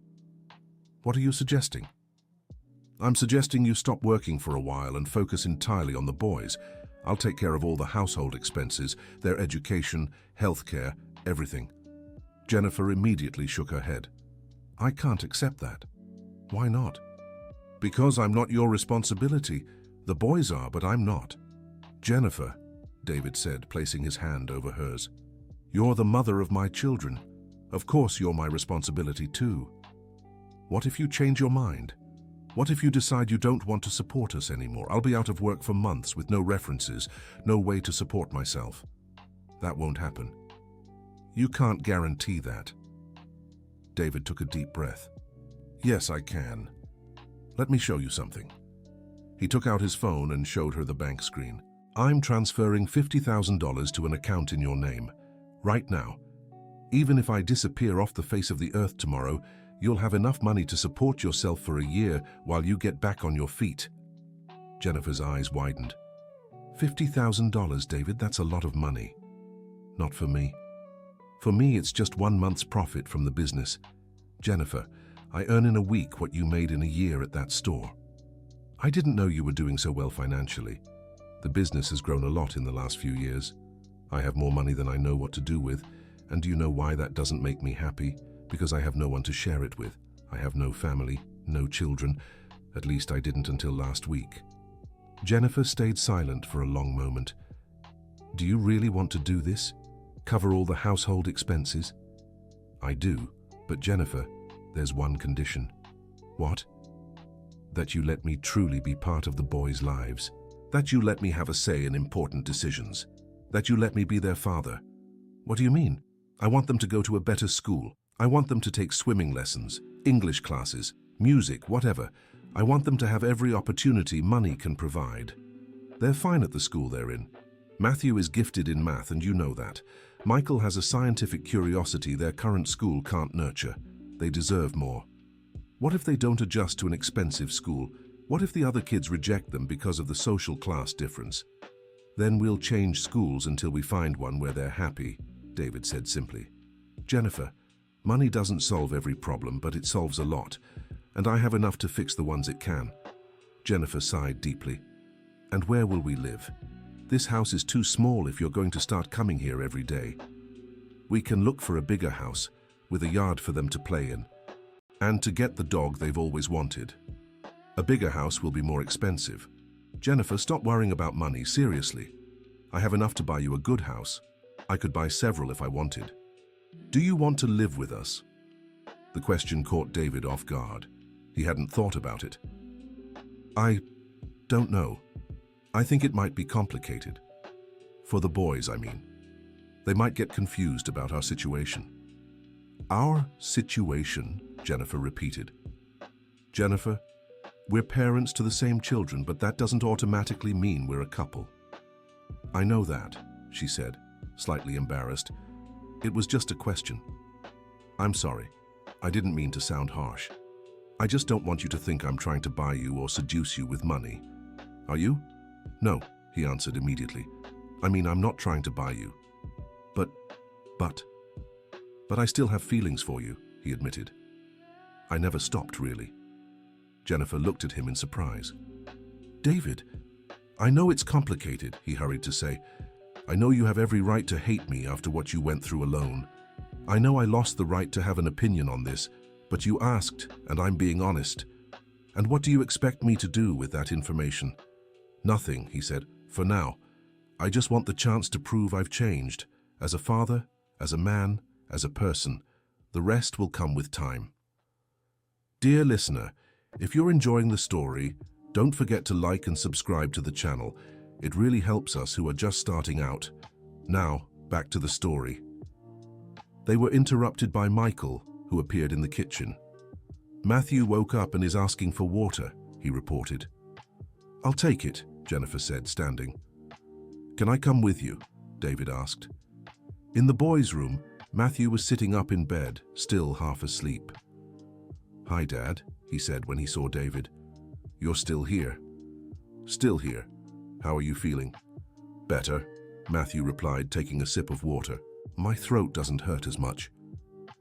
Speaker 1: "What are you suggesting?" "I'm suggesting you stop working for a while and focus entirely on the boys. I'll take care of all the household expenses, their education, healthcare, everything." Jennifer immediately shook her head. "I can't accept that." "Why not?" "Because I'm not your responsibility. The boys are, but I'm not." "Jennifer," David said, placing his hand over hers, "you're the mother of my children. Of course you're my responsibility too. What if you change your mind? What if you decide you don't want to support us anymore? I'll be out of work for months with no references, no way to support myself." "That won't happen." "You can't guarantee that." David took a deep breath. "Yes, I can. Let me show you something." He took out his phone and showed her the bank screen. "I'm transferring $50,000 to an account in your name, right now. Even if I disappear off the face of the earth tomorrow, you'll have enough money to support yourself for a year while you get back on your feet." Jennifer's eyes widened. $50,000, David, that's a lot of money. "Not for me. For me, it's just 1 month's profit from the business. Jennifer, I earn in a week what you made in a year at that store. I didn't know you were doing so well financially. The business has grown a lot in the last few years. I have more money than I know what to do with, and do you know why that doesn't make me happy? Because I have no one to share it with. I have no family, no children. At least I didn't until last week." Jennifer stayed silent for a long moment. "Do you really want to do this? Cover all the household expenses?" "I do, but Jennifer, there's one condition." "What?" "That you let me truly be part of the boys' lives. That you let me have a say in important decisions. That you let me be their father." "What do you mean?" "I want them to go to a better school. I want them to take swimming lessons, English classes, music, whatever. I want them to have every opportunity money can provide. They're fine at the school they're in. Matthew is gifted in math, and you know that. Michael has a scientific curiosity their current school can't nurture. They deserve more. What if they don't adjust to an expensive school? What if the other kids reject them because of the social class difference? Then we'll change schools until we find one where they're happy," David said simply. "Jennifer, money doesn't solve every problem, but it solves a lot, and I have enough to fix the ones it can." Jennifer sighed deeply. "And where will we live? This house is too small if you're going to start coming here every day." We can look for a bigger house, with a yard for them to play in, and to get the dog they've always wanted. A bigger house will be more expensive. Jennifer, stop worrying about money, seriously. I have enough to buy you a good house. I could buy several if I wanted. Do you want to live with us? The question caught David off guard. He hadn't thought about it. I don't know. I think it might be complicated. For the boys, I mean. They might get confused about our situation. Our situation, Jennifer repeated. Jennifer, we're parents to the same children, but that doesn't automatically mean we're a couple. I know that, she said, slightly embarrassed. It was just a question. I'm sorry. I didn't mean to sound harsh. I just don't want you to think I'm trying to buy you or seduce you with money. Are you? No, he answered immediately. I mean, I'm not trying to buy you. But I still have feelings for you, he admitted. I never stopped, really. Jennifer looked at him in surprise. David, I know it's complicated, he hurried to say. I know you have every right to hate me after what you went through alone. I know I lost the right to have an opinion on this, but you asked, and I'm being honest. And what do you expect me to do with that information? Nothing, he said, for now. I just want the chance to prove I've changed, as a father, as a man, as a person. The rest will come with time. Dear listener, if you're enjoying the story, don't forget to like and subscribe to the channel. It really helps us who are just starting out. Now, back to the story. They were interrupted by Michael, who appeared in the kitchen. Matthew woke up and is asking for water, he reported. I'll take it, Jennifer said, standing. Can I come with you? David asked. In the boys' room, Matthew was sitting up in bed, still half asleep. Hi, Dad, he said when he saw David. You're still here? Still here. How are you feeling? Better, Matthew replied, taking a sip of water. My throat doesn't hurt as much.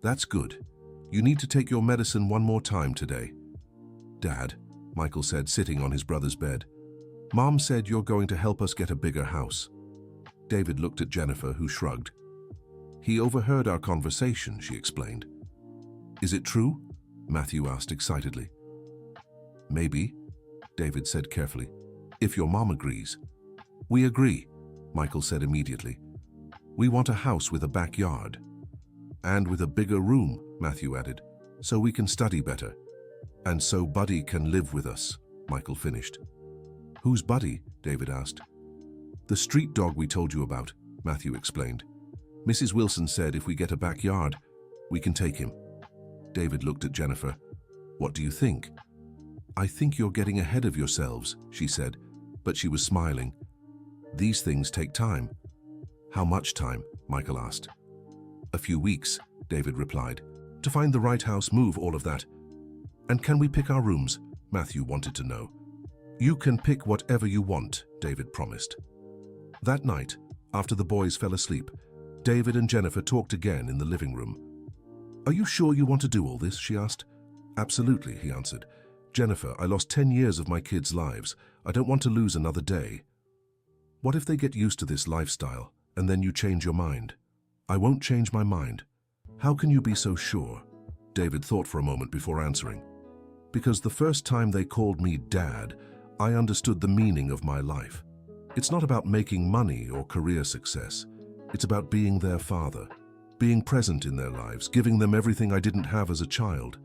Speaker 1: That's good. You need to take your medicine one more time today. Dad, Michael said, sitting on his brother's bed. Mom said you're going to help us get a bigger house. David looked at Jennifer, who shrugged. He overheard our conversation, she explained. Is it true? Matthew asked excitedly. Maybe, David said carefully, if your mom agrees. We agree, Michael said immediately. We want a house with a backyard. And with a bigger room, Matthew added, so we can study better. And so Buddy can live with us, Michael finished. Who's Buddy? David asked. The street dog we told you about, Matthew explained. Mrs. Wilson said if we get a backyard, we can take him. David looked at Jennifer. What do you think? I think you're getting ahead of yourselves, she said, but she was smiling. These things take time. How much time? Michael asked. A few weeks, David replied. To find the right house, move, all of that. And can we pick our rooms? Matthew wanted to know. You can pick whatever you want, David promised. That night, after the boys fell asleep, David and Jennifer talked again in the living room. Are you sure you want to do all this? She asked. Absolutely, he answered. Jennifer, I lost 10 years of my kids' lives. I don't want to lose another day. What if they get used to this lifestyle, and then you change your mind? I won't change my mind. How can you be so sure? David thought for a moment before answering. Because the first time they called me Dad, I understood the meaning of my life. It's not about making money or career success. It's about being their father, being present in their lives, giving them everything I didn't have as a child.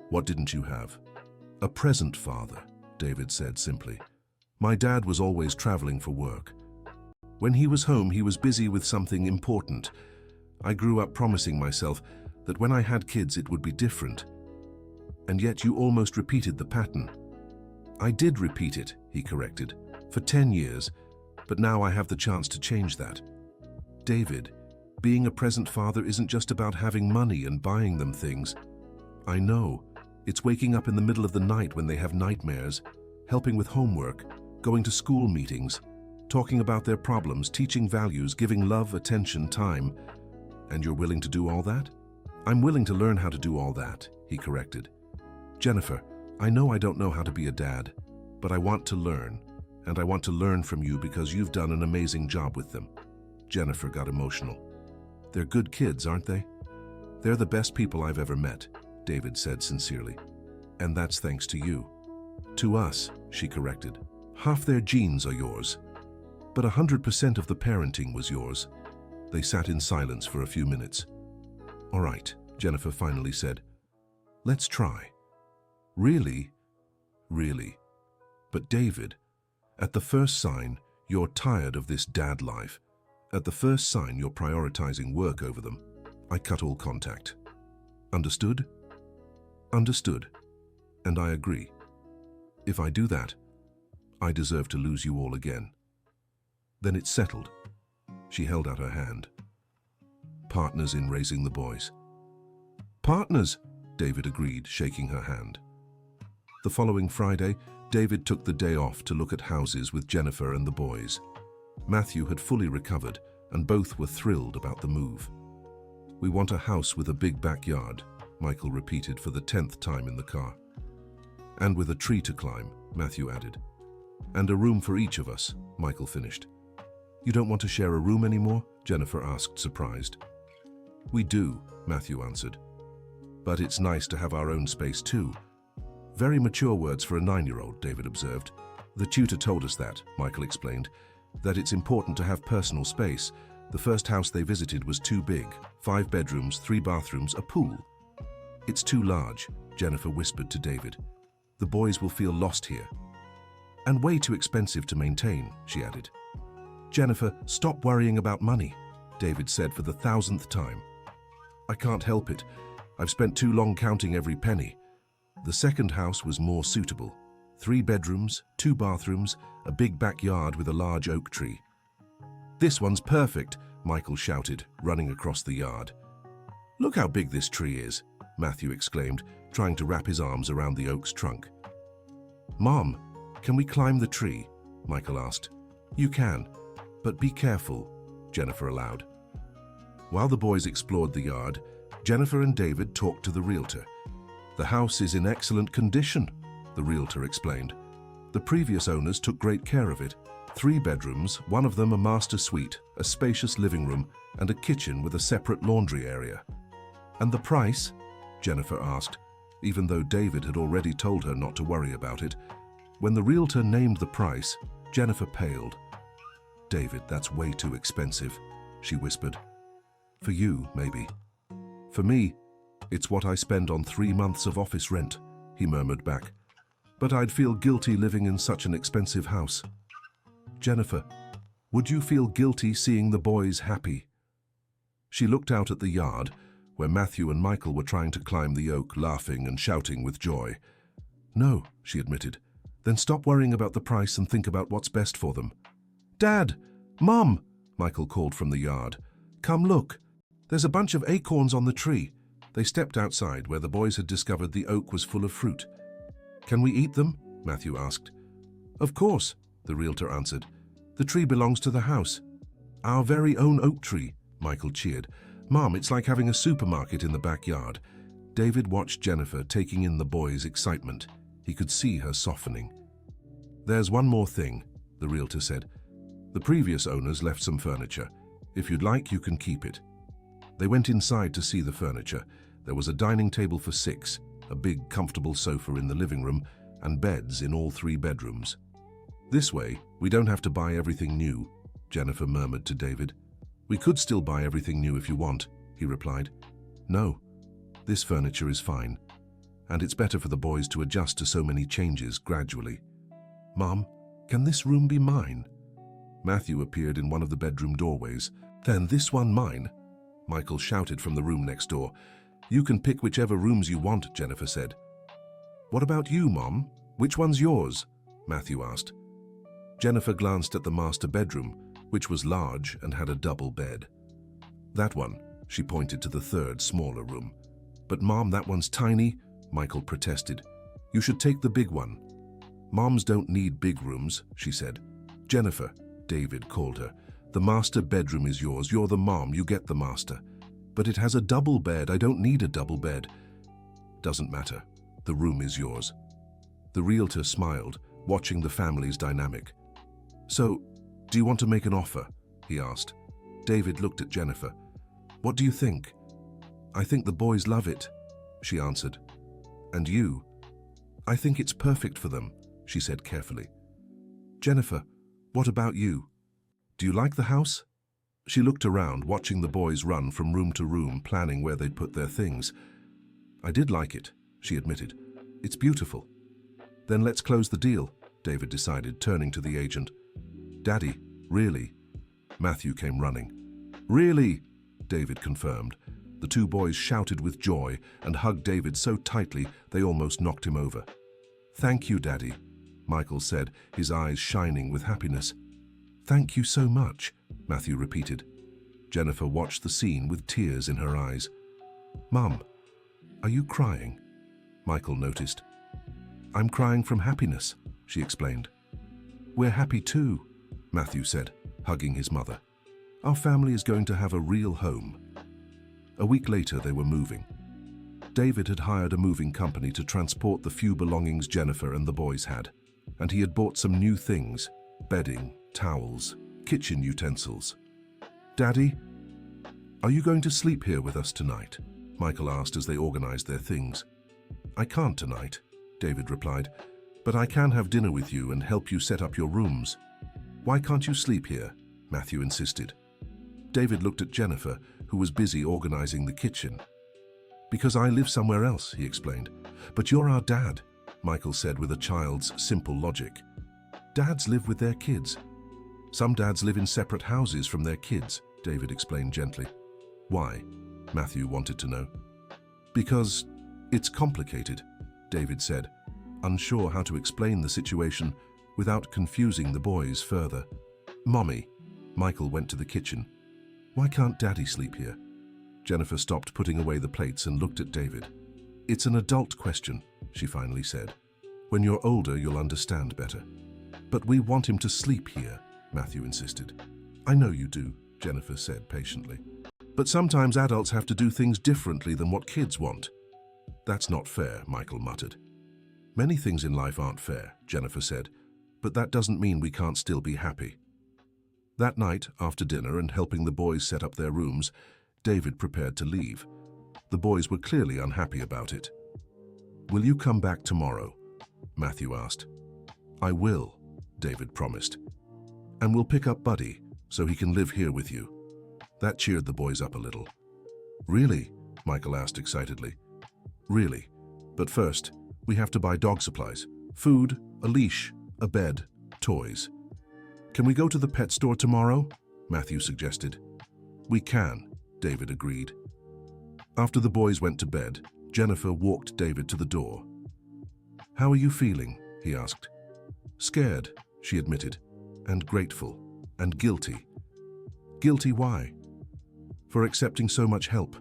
Speaker 1: What didn't you have? A present father, David said simply. My dad was always traveling for work. When he was home, he was busy with something important. I grew up promising myself that when I had kids it would be different. And yet you almost repeated the pattern. I did repeat it, he corrected, for 10 years, but now I have the chance to change that. David, being a present father isn't just about having money and buying them things. I know. It's waking up in the middle of the night when they have nightmares, helping with homework, going to school meetings, talking about their problems, teaching values, giving love, attention, time. And you're willing to do all that? I'm willing to learn how to do all that, he corrected. Jennifer, I know I don't know how to be a dad, but I want to learn, and I want to learn from you because you've done an amazing job with them. Jennifer got emotional. They're good kids, aren't they? They're the best people I've ever met, David said sincerely. And that's thanks to you. To us, she corrected. Half their genes are yours. But 100% of the parenting was yours. They sat in silence for a few minutes. All right, Jennifer finally said. Let's try. Really? Really. But David, at the first sign, you're tired of this dad life. At the first sign, you're prioritizing work over them. I cut all contact. Understood? Understood. And I agree. If I do that, I deserve to lose you all again. Then it's settled. She held out her hand. Partners in raising the boys. Partners, David agreed, shaking her hand. The following Friday, David took the day off to look at houses with Jennifer and the boys. Matthew had fully recovered, and both were thrilled about the move. We want a house with a big backyard, Michael repeated for the 10th time in the car. And with a tree to climb, Matthew added. And a room for each of us, Michael finished. You don't want to share a room anymore? Jennifer asked, surprised. We do, Matthew answered. But it's nice to have our own space too. Very mature words for a 9-year-old, David observed. The tutor told us that, Michael explained, that it's important to have personal space. The first house they visited was too big, 5 bedrooms, 3 bathrooms, a pool. It's too large, Jennifer whispered to David. The boys will feel lost here. And way too expensive to maintain, she added. Jennifer, stop worrying about money, David said for the 1,000th time. I can't help it. I've spent too long counting every penny. The second house was more suitable. 3 bedrooms, 2 bathrooms, a big backyard with a large oak tree. This one's perfect, Michael shouted, running across the yard. Look how big this tree is, Matthew exclaimed, trying to wrap his arms around the oak's trunk. Mom, can we climb the tree? Michael asked. You can, but be careful, Jennifer allowed. While the boys explored the yard, Jennifer and David talked to the realtor. The house is in excellent condition, the realtor explained. The previous owners took great care of it. 3 bedrooms, one of them a master suite, a spacious living room, and a kitchen with a separate laundry area. And the price? Jennifer asked, even though David had already told her not to worry about it. When the realtor named the price, Jennifer paled. David, that's way too expensive, she whispered. For you, maybe. For me, it's what I spend on 3 months of office rent, he murmured back. But I'd feel guilty living in such an expensive house. Jennifer, would you feel guilty seeing the boys happy? She looked out at the yard, where Matthew and Michael were trying to climb the oak, laughing and shouting with joy. No, she admitted. Then stop worrying about the price and think about what's best for them. Dad! Mom! Michael called from the yard. Come look. There's a bunch of acorns on the tree. They stepped outside, where the boys had discovered the oak was full of fruit. Can we eat them? Matthew asked. Of course, the realtor answered. The tree belongs to the house. Our very own oak tree, Michael cheered. Mom, it's like having a supermarket in the backyard. David watched Jennifer taking in the boys' excitement. He could see her softening. There's one more thing, the realtor said. The previous owners left some furniture. If you'd like, you can keep it. They went inside to see the furniture. There was a dining table for 6, a big, comfortable sofa in the living room, and beds in all 3 bedrooms. This way, we don't have to buy everything new, Jennifer murmured to David. We could still buy everything new if you want, he replied. No, this furniture is fine, and it's better for the boys to adjust to so many changes gradually. Mom, can this room be mine? Matthew appeared in one of the bedroom doorways. Then this one mine? Michael shouted from the room next door. You can pick whichever rooms you want, Jennifer said. What about you, Mom? Which one's yours? Matthew asked. Jennifer glanced at the master bedroom, which was large and had a double bed. That one, she pointed to the 3rd, smaller room. But Mom, that one's tiny, Michael protested. You should take the big one. Moms don't need big rooms, she said. Jennifer, David called her. The master bedroom is yours. You're the mom, you get the master. But it has a double bed. I don't need a double bed. Doesn't matter. The room is yours. The realtor smiled, watching the family's dynamic. So, do you want to make an offer? He asked. David looked at Jennifer. What do you think? I think the boys love it, she answered. And you? I think it's perfect for them, she said carefully. Jennifer, what about you? Do you like the house? She looked around, watching the boys run from room to room, planning where they'd put their things. I did like it, she admitted. It's beautiful. Then let's close the deal, David decided, turning to the agent. Daddy, really? Matthew came running. Really? David confirmed. The two boys shouted with joy and hugged David so tightly they almost knocked him over. Thank you, Daddy, Michael said, his eyes shining with happiness. Thank you so much, Matthew repeated. Jennifer watched the scene with tears in her eyes. Mum, are you crying? Michael noticed. I'm crying from happiness, she explained. We're happy too, Matthew said, hugging his mother. Our family is going to have a real home. A week later, they were moving. David had hired a moving company to transport the few belongings Jennifer and the boys had, and he had bought some new things: bedding, towels, kitchen utensils. Daddy, are you going to sleep here with us tonight? Michael asked as they organized their things. I can't tonight, David replied, but I can have dinner with you and help you set up your rooms. Why can't you sleep here? Matthew insisted. David looked at Jennifer, who was busy organizing the kitchen. Because I live somewhere else, he explained. But you're our dad, Michael said with a child's simple logic. Dads live with their kids. Some dads live in separate houses from their kids, David explained gently. Why? Matthew wanted to know. Because it's complicated, David said, unsure how to explain the situation without confusing the boys further. Mommy, Michael went to the kitchen. Why can't Daddy sleep here? Jennifer stopped putting away the plates and looked at David. It's an adult question, she finally said. When you're older, you'll understand better. But we want him to sleep here, Matthew insisted. I know you do, Jennifer said patiently. But sometimes adults have to do things differently than what kids want. That's not fair, Michael muttered. Many things in life aren't fair, Jennifer said, but that doesn't mean we can't still be happy. That night, after dinner and helping the boys set up their rooms, David prepared to leave. The boys were clearly unhappy about it. Will you come back tomorrow? Matthew asked. I will, David promised. And we'll pick up Buddy so he can live here with you. That cheered the boys up a little. Really? Michael asked excitedly. Really. But first, we have to buy dog supplies. Food, a leash, a bed, toys. Can we go to the pet store tomorrow? Matthew suggested. We can, David agreed. After the boys went to bed, Jennifer walked David to the door. How are you feeling? He asked. Scared, she admitted, and grateful, and guilty. Guilty why? For accepting so much help,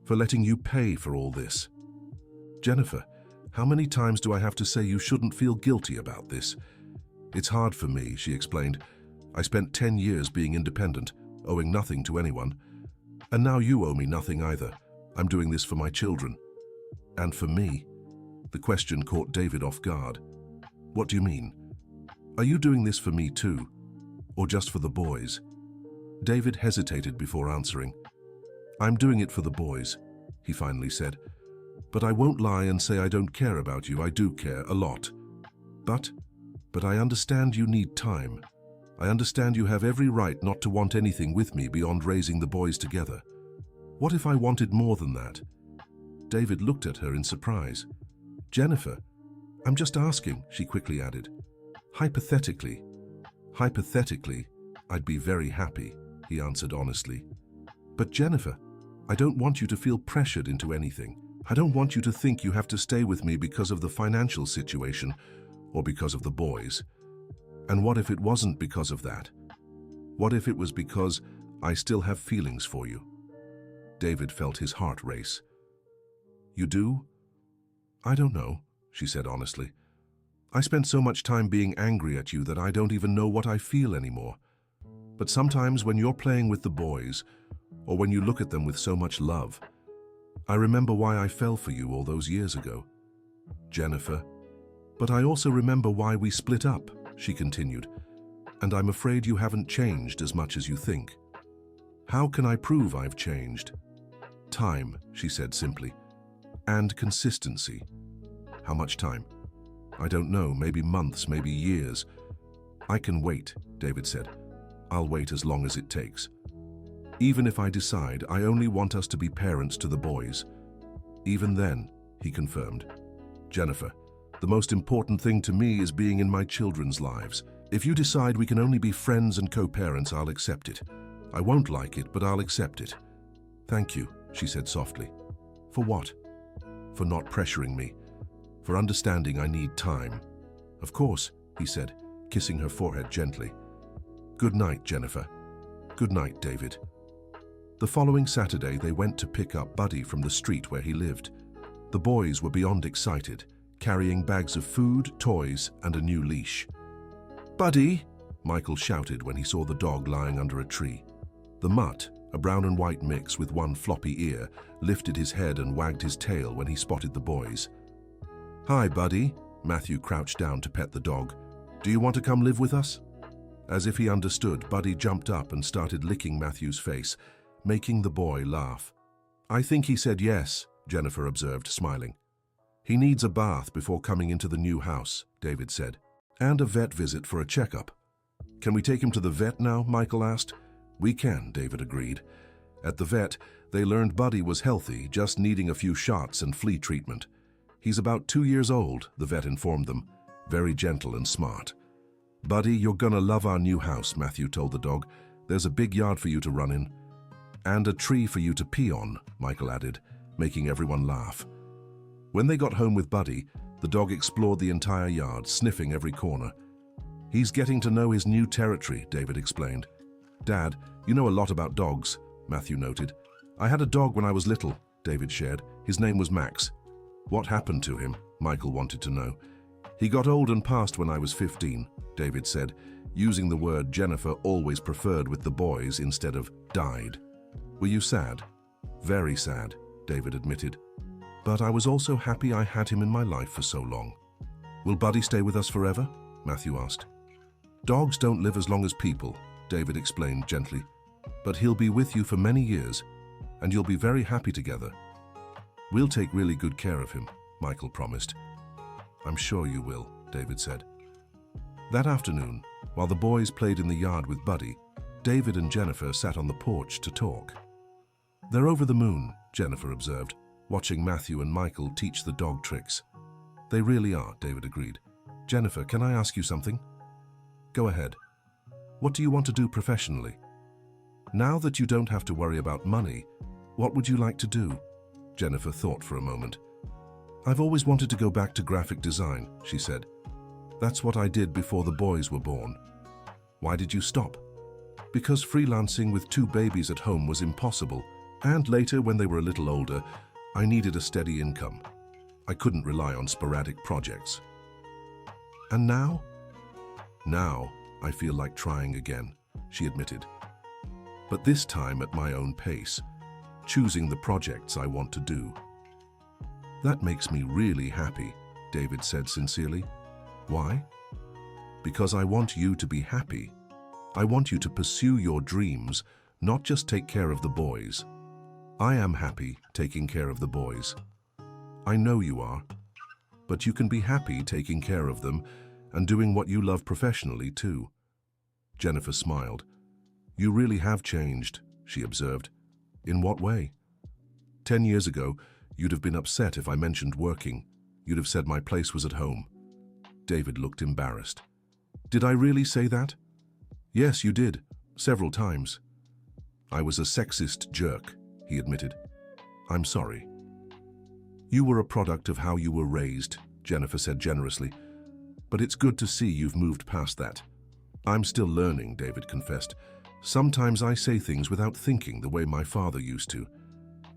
Speaker 1: for letting you pay for all this. Jennifer, how many times do I have to say you shouldn't feel guilty about this? It's hard for me, she explained. I spent 10 years being independent, owing nothing to anyone. And now you owe me nothing either. I'm doing this for my children. And for me. The question caught David off guard. What do you mean? Are you doing this for me too? Or just for the boys? David hesitated before answering. I'm doing it for the boys, he finally said. But I won't lie and say I don't care about you. I do care a lot. But I understand you need time. I understand you have every right not to want anything with me beyond raising the boys together. What if I wanted more than that? David looked at her in surprise. Jennifer, I'm just asking, she quickly added. Hypothetically, I'd be very happy, he answered honestly. But Jennifer, I don't want you to feel pressured into anything. I don't want you to think you have to stay with me because of the financial situation or because of the boys. And what if it wasn't because of that? What if it was because I still have feelings for you? David felt his heart race. You do? I don't know, she said honestly. I spent so much time being angry at you that I don't even know what I feel anymore. But sometimes when you're playing with the boys, or when you look at them with so much love, I remember why I fell for you all those years ago. Jennifer, but I also remember why we split up, she continued, and I'm afraid you haven't changed as much as you think. How can I prove I've changed? Time, she said simply. And consistency. How much time? I don't know, maybe months, maybe years. I can wait, David said. I'll wait as long as it takes. Even if I decide I only want us to be parents to the boys. Even then, he confirmed. Jennifer, the most important thing to me is being in my children's lives. If you decide we can only be friends and co-parents, I'll accept it. I won't like it, but I'll accept it. Thank you, she said softly. For what? For not pressuring me. For understanding I need time. Of course, he said, kissing her forehead gently. Good night, Jennifer. Good night, David. The following Saturday, they went to pick up Buddy from the street where he lived. The boys were beyond excited, carrying bags of food, toys, and a new leash. Buddy, Michael shouted when he saw the dog lying under a tree. The mutt, a brown and white mix with one floppy ear, lifted his head and wagged his tail when he spotted the boys. Hi, Buddy. Matthew crouched down to pet the dog. Do you want to come live with us? As if he understood, Buddy jumped up and started licking Matthew's face, making the boy laugh. I think he said yes, Jennifer observed, smiling. He needs a bath before coming into the new house, David said, and a vet visit for a checkup. Can we take him to the vet now? Michael asked. We can, David agreed. At the vet, they learned Buddy was healthy, just needing a few shots and flea treatment. He's about 2 years old, the vet informed them, very gentle and smart. Buddy, you're gonna love our new house, Matthew told the dog. There's a big yard for you to run in. And a tree for you to pee on, Michael added, making everyone laugh. When they got home with Buddy, the dog explored the entire yard, sniffing every corner. He's getting to know his new territory, David explained. Dad, you know a lot about dogs, Matthew noted. I had a dog when I was little, David shared. His name was Max. What happened to him? Michael wanted to know. He got old and passed when I was 15, David said, using the word Jennifer always preferred with the boys instead of died. Were you sad? Very sad, David admitted. But I was also happy I had him in my life for so long. Will Buddy stay with us forever? Matthew asked. Dogs don't live as long as people, David explained gently. But he'll be with you for many years, and you'll be very happy together. We'll take really good care of him, Michael promised. I'm sure you will, David said. That afternoon, while the boys played in the yard with Buddy, David and Jennifer sat on the porch to talk. They're over the moon, Jennifer observed, watching Matthew and Michael teach the dog tricks. They really are, David agreed. Jennifer, can I ask you something? Go ahead. What do you want to do professionally? Now that you don't have to worry about money, what would you like to do? Jennifer thought for a moment. I've always wanted to go back to graphic design, she said. That's what I did before the boys were born. Why did you stop? Because freelancing with 2 babies at home was impossible, and later, when they were a little older, I needed a steady income. I couldn't rely on sporadic projects. And now? Now, I feel like trying again, she admitted. But this time at my own pace, choosing the projects I want to do. That makes me really happy, David said sincerely. Why? Because I want you to be happy. I want you to pursue your dreams, not just take care of the boys. I am happy taking care of the boys. I know you are, but you can be happy taking care of them and doing what you love professionally too. Jennifer smiled. You really have changed, she observed. In what way? 10 years ago, you'd have been upset if I mentioned working. You'd have said my place was at home. David looked embarrassed. Did I really say that? Yes, you did. Several times. I was a sexist jerk, he admitted. I'm sorry. You were a product of how you were raised, Jennifer said generously. But it's good to see you've moved past that. I'm still learning, David confessed. Sometimes I say things without thinking the way my father used to.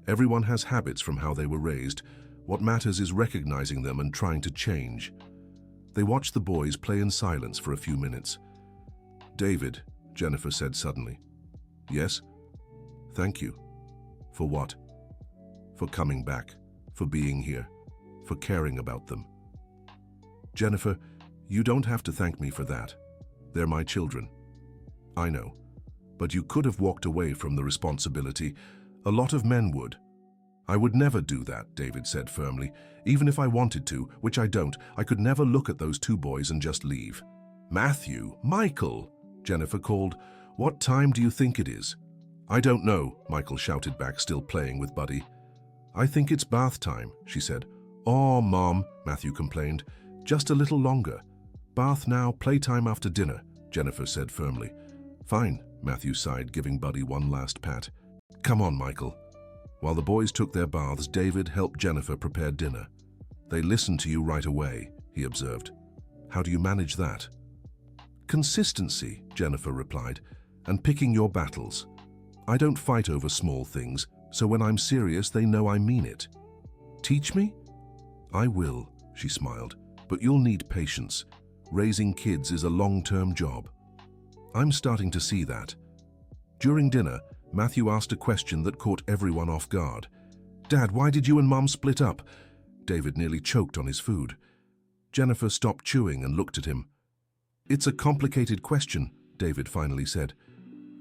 Speaker 1: Everyone has habits from how they were raised. What matters is recognizing them and trying to change. They watched the boys play in silence for a few minutes. David, Jennifer said suddenly. Yes? Thank you. For what? For coming back, for being here, for caring about them. Jennifer, you don't have to thank me for that. They're my children. I know. But you could have walked away from the responsibility. A lot of men would. I would never do that, David said firmly. Even if I wanted to, which I don't, I could never look at those two boys and just leave. Matthew, Michael, Jennifer called. What time do you think it is? I don't know, Michael shouted back, still playing with Buddy. I think it's bath time, she said. Oh, Mom, Matthew complained. Just a little longer. Bath now, playtime after dinner, Jennifer said firmly. Fine, Matthew sighed, giving Buddy one last pat. Come on, Michael. While the boys took their baths, David helped Jennifer prepare dinner. They listened to you right away, he observed. How do you manage that? Consistency, Jennifer replied, and picking your battles. I don't fight over small things, so when I'm serious, they know I mean it. Teach me? I will, she smiled, but you'll need patience. Raising kids is a long-term job. I'm starting to see that. During dinner, Matthew asked a question that caught everyone off guard. Dad, why did you and Mom split up? David nearly choked on his food. Jennifer stopped chewing and looked at him. It's a complicated question, David finally said.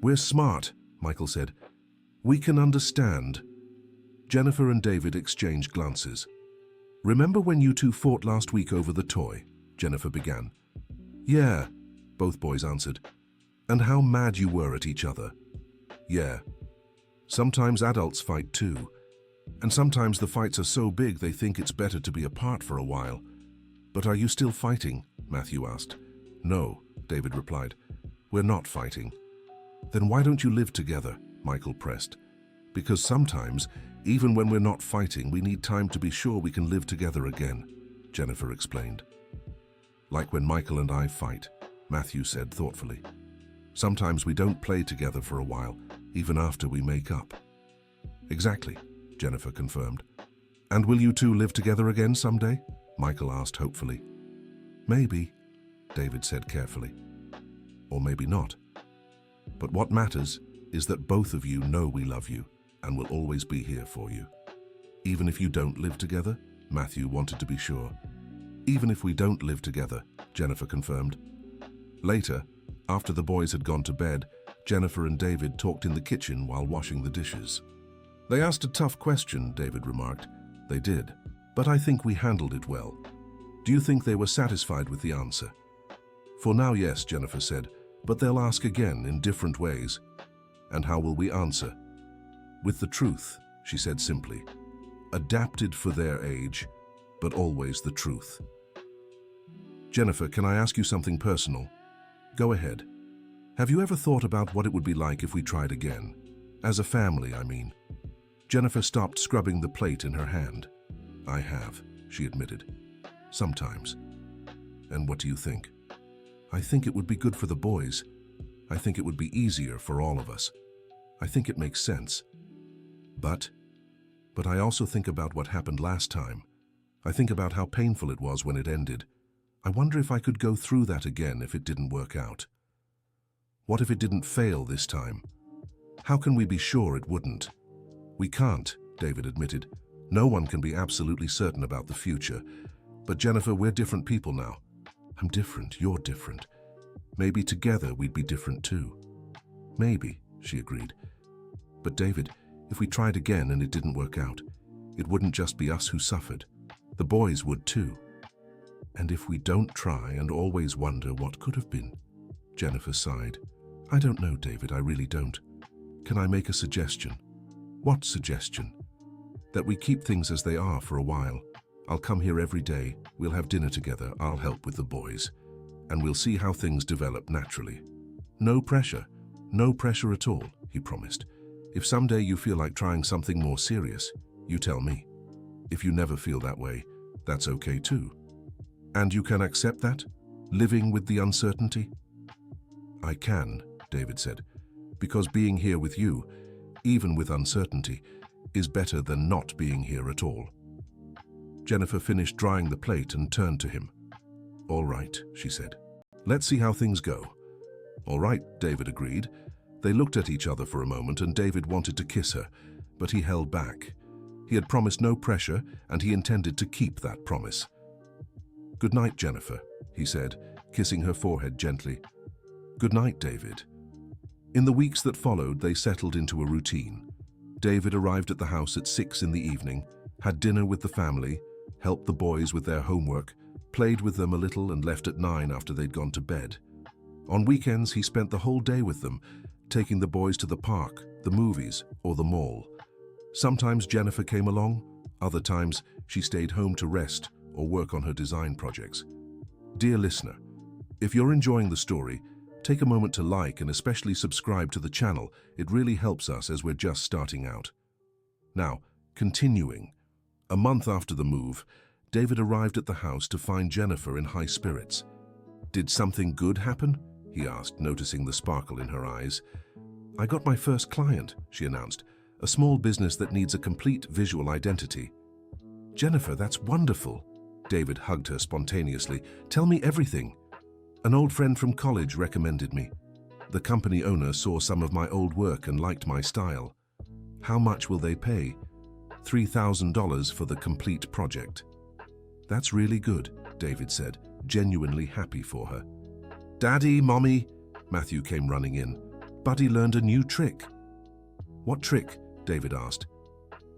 Speaker 1: We're smart, Michael said. We can understand. Jennifer and David exchanged glances. Remember when you two fought last week over the toy? Jennifer began. Yeah, both boys answered. And how mad you were at each other. Yeah. Sometimes adults fight too. And sometimes the fights are so big they think it's better to be apart for a while. But are you still fighting? Matthew asked. No, David replied. We're not fighting. Then why don't you live together? Michael pressed. Because sometimes, even when we're not fighting, we need time to be sure we can live together again, Jennifer explained. Like when Michael and I fight, Matthew said thoughtfully. Sometimes we don't play together for a while, even after we make up. Exactly, Jennifer confirmed. And will you two live together again someday? Michael asked hopefully. Maybe, David said carefully. Or maybe not. But what matters is that both of you know we love you and will always be here for you. Even if you don't live together, Matthew wanted to be sure. Even if we don't live together, Jennifer confirmed. Later, after the boys had gone to bed, Jennifer and David talked in the kitchen while washing the dishes. They asked a tough question, David remarked. They did, but I think we handled it well. Do you think they were satisfied with the answer? For now, yes, Jennifer said, but they'll ask again in different ways. And how will we answer? With the truth, she said simply. Adapted for their age, but always the truth. Jennifer, can I ask you something personal? Go ahead. Have you ever thought about what it would be like if we tried again? As a family, I mean. Jennifer stopped scrubbing the plate in her hand. I have, she admitted. Sometimes. And what do you think? I think it would be good for the boys. I think it would be easier for all of us. I think it makes sense. But I also think about what happened last time. I think about how painful it was when it ended. I wonder if I could go through that again if it didn't work out. What if it didn't fail this time? How can we be sure it wouldn't? We can't, David admitted. No one can be absolutely certain about the future. But Jennifer, we're different people now. I'm different, you're different. Maybe together we'd be different too. Maybe, she agreed. But David, if we tried again and it didn't work out, it wouldn't just be us who suffered. The boys would too. And if we don't try and always wonder what could have been? Jennifer sighed. I don't know, David, I really don't. Can I make a suggestion? What suggestion? That we keep things as they are for a while. I'll come here every day, we'll have dinner together, I'll help with the boys. And we'll see how things develop naturally. No pressure at all, he promised. If someday you feel like trying something more serious, you tell me. If you never feel that way, that's okay too. And you can accept that? Living with the uncertainty? I can, David said, because being here with you, even with uncertainty, is better than not being here at all. Jennifer finished drying the plate and turned to him. All right, she said. Let's see how things go. All right, David agreed. They looked at each other for a moment and David wanted to kiss her, but he held back. He had promised no pressure and he intended to keep that promise. Good night, Jennifer, he said, kissing her forehead gently. Good night, David. In the weeks that followed, they settled into a routine. David arrived at the house at 6 in the evening, had dinner with the family, helped the boys with their homework, played with them a little and left at 9 after they'd gone to bed. On weekends, he spent the whole day with them, taking the boys to the park, the movies, or the mall. Sometimes Jennifer came along, other times she stayed home to rest or work on her design projects. Dear listener, if you're enjoying the story, take a moment to like and especially subscribe to the channel. It really helps us as we're just starting out. Now, continuing. A month after the move, David arrived at the house to find Jennifer in high spirits. "Did something good happen?" he asked, noticing the sparkle in her eyes. "I got my first client," she announced, "a small business that needs a complete visual identity." "Jennifer, that's wonderful." David hugged her spontaneously. "Tell me everything." "An old friend from college recommended me. The company owner saw some of my old work and liked my style." "How much will they pay?" $3,000 for the complete project." "That's really good," David said, genuinely happy for her. "Daddy, Mommy," Matthew came running in. "Buddy learned a new trick." "What trick?" David asked.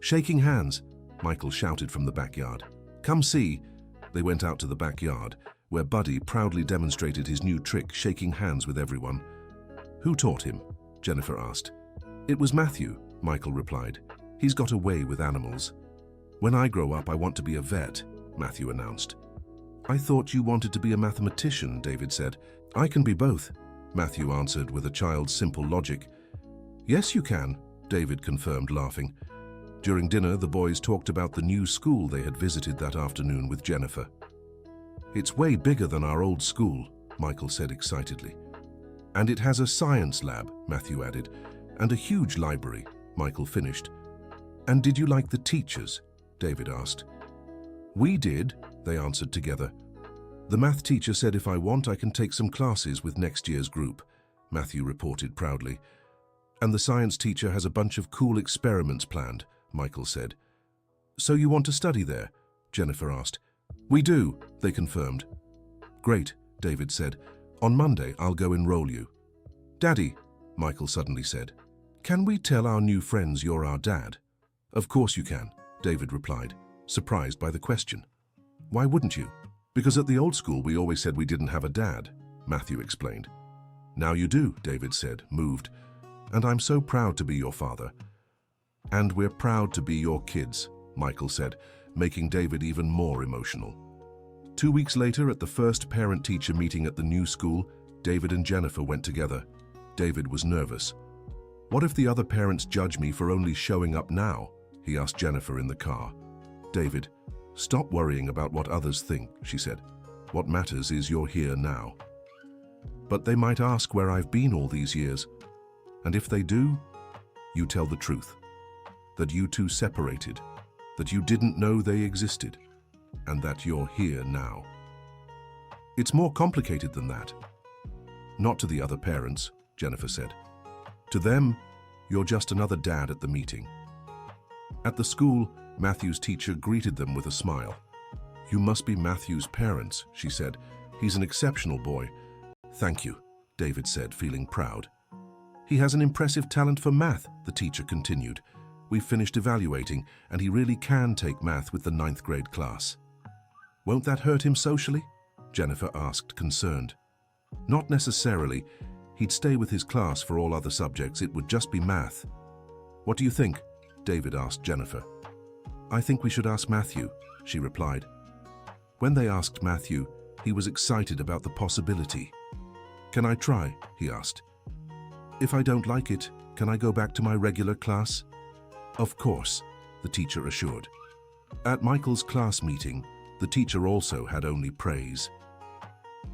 Speaker 1: "Shaking hands," Michael shouted from the backyard. "Come see." They went out to the backyard, where Buddy proudly demonstrated his new trick, shaking hands with everyone. "Who taught him?" Jennifer asked. "It was Matthew," Michael replied. "He's got a way with animals." "When I grow up, I want to be a vet," Matthew announced. "I thought you wanted to be a mathematician," David said. "I can be both," Matthew answered with a child's simple logic. "Yes, you can," David confirmed, laughing. During dinner, the boys talked about the new school they had visited that afternoon with Jennifer. "It's way bigger than our old school," Michael said excitedly. "And it has a science lab," Matthew added, "and a huge library," Michael finished. "And did you like the teachers?" David asked. "We did," they answered together. "The math teacher said if I want, I can take some classes with next year's group," Matthew reported proudly. "And the science teacher has a bunch of cool experiments planned," Michael said. "So you want to study there?" Jennifer asked. "We do," they confirmed. "Great," David said. "On Monday, I'll go enroll you." "Daddy," Michael suddenly said, "can we tell our new friends you're our dad?" "Of course you can," David replied, surprised by the question. "Why wouldn't you?" "Because at the old school we always said we didn't have a dad," Matthew explained. "Now you do," David said, moved. "And I'm so proud to be your father." "And we're proud to be your kids," Michael said, making David even more emotional. 2 weeks later, at the first parent-teacher meeting at the new school, David and Jennifer went together. David was nervous. "What if the other parents judge me for only showing up now?" he asked Jennifer in the car. "David, stop worrying about what others think," she said. "What matters is you're here now." "But they might ask where I've been all these years. And if they do, you tell the truth. That you two separated, that you didn't know they existed, and that you're here now." "It's more complicated than that." "Not to the other parents," Jennifer said. "To them, you're just another dad at the meeting." At the school, Matthew's teacher greeted them with a smile. "You must be Matthew's parents," she said. "He's an exceptional boy." "Thank you," David said, feeling proud. "He has an impressive talent for math," the teacher continued. "We've finished evaluating, and he really can take math with the 9th grade class." "Won't that hurt him socially?" Jennifer asked, concerned. "Not necessarily. He'd stay with his class for all other subjects. It would just be math." "What do you think?" David asked Jennifer. "I think we should ask Matthew," she replied. When they asked Matthew, he was excited about the possibility. "Can I try?" he asked. "If I don't like it, can I go back to my regular class?" "Of course," the teacher assured. At Michael's class meeting, the teacher also had only praise.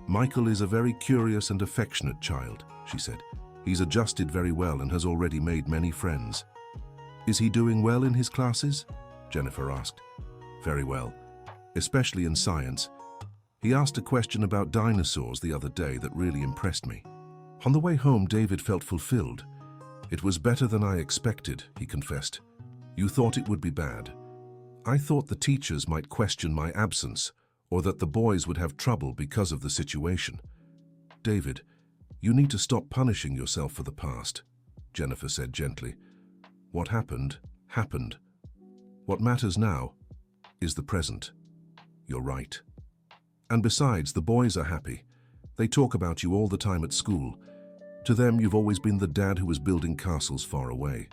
Speaker 1: "Michael is a very curious and affectionate child," she said. "He's adjusted very well and has already made many friends." "Is he doing well in his classes?" Jennifer asked. "Very well, especially in science. He asked a question about dinosaurs the other day that really impressed me." On the way home, David felt fulfilled. "It was better than I expected," he confessed. "You thought it would be bad. I thought the teachers might question my absence or that the boys would have trouble because of the situation. David, You need to stop punishing yourself for the past, Jennifer said gently. What happened, happened. What matters now is the present. You're right. And besides, the boys are happy. They talk about you all the time at school. To them, you've always been the dad who was building castles far away.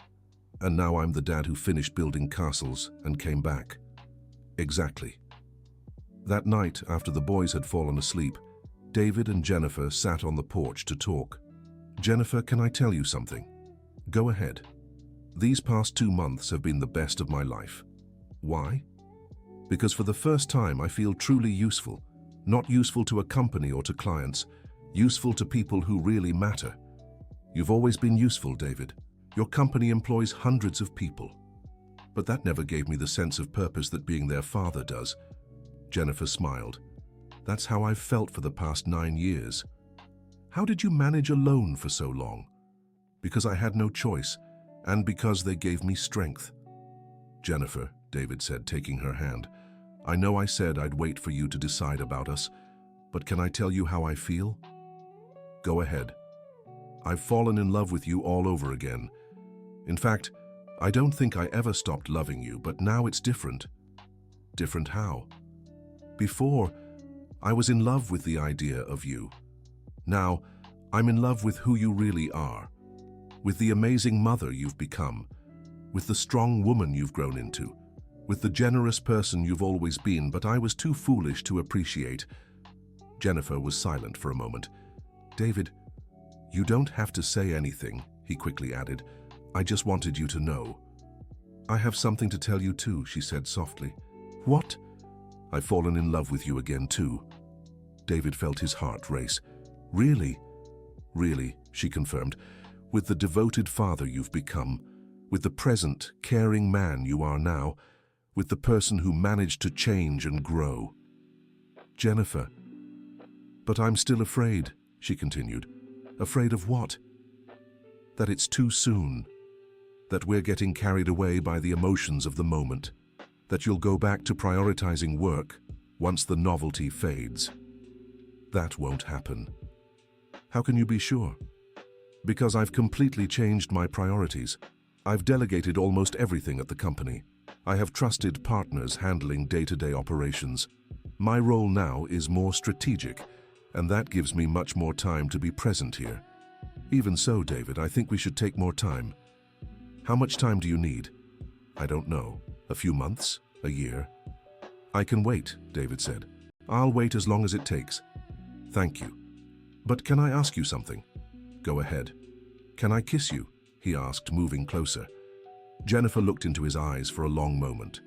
Speaker 1: And now I'm the dad who finished building castles and came back. Exactly. That night, after the boys had fallen asleep, David and Jennifer sat on the porch to talk. Jennifer, can I tell you something? Go ahead. These past 2 months have been the best of my life. Why? Because for the first time I feel truly useful. Not useful to a company or to clients, useful to people who really matter. You've always been useful, David. Your company employs hundreds of people. But that never gave me the sense of purpose that being their father does. Jennifer smiled. That's how I've felt for the past 9 years. How did you manage alone for so long? Because I had no choice, and because they gave me strength. Jennifer, David said, taking her hand, I know I said I'd wait for you to decide about us, but can I tell you how I feel? Go ahead. I've fallen in love with you all over again. In fact, I don't think I ever stopped loving you, but now it's different. Different how? Before, I was in love with the idea of you. Now, I'm in love with who you really are, with the amazing mother you've become, with the strong woman you've grown into, with the generous person you've always been, but I was too foolish to appreciate. Jennifer was silent for a moment. David, you don't have to say anything, he quickly added. I just wanted you to know. I have something to tell you too, she said softly. What? I've fallen in love with you again too. David felt his heart race. Really? Really, she confirmed. With the devoted father you've become, with the present, caring man you are now, with the person who managed to change and grow. Jennifer. But I'm still afraid, she continued. Afraid of what? That it's too soon. That we're getting carried away by the emotions of the moment. That you'll go back to prioritizing work once the novelty fades. That won't happen. How can you be sure? Because I've completely changed my priorities. I've delegated almost everything at the company. I have trusted partners handling day-to-day operations. My role now is more strategic, and that gives me much more time to be present here. Even so, David, I think we should take more time. How much time do you need? I don't know. A few months? A year? I can wait, David said. I'll wait as long as it takes. Thank you. But can I ask you something? Go ahead. Can I kiss you? He asked, moving closer. Jennifer looked into his eyes for a long moment.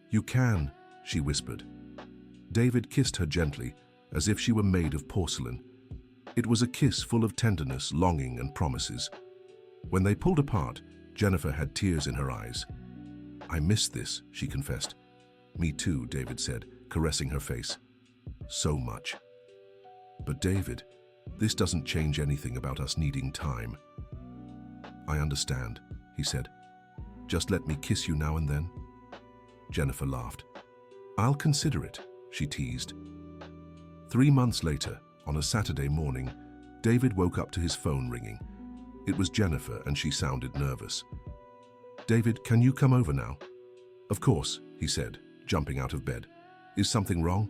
Speaker 1: You can, she whispered. David kissed her gently, as if she were made of porcelain. It was a kiss full of tenderness, longing, and promises. When they pulled apart, Jennifer had tears in her eyes. I miss this, she confessed. Me too, David said, caressing her face. So much. But David, this doesn't change anything about us needing time. I understand, he said. Just let me kiss you now and then. Jennifer laughed. I'll consider it, she teased. 3 months later, on a Saturday morning, David woke up to his phone ringing. It was Jennifer, and she sounded nervous. David, can you come over now? Of course, he said, jumping out of bed. Is something wrong?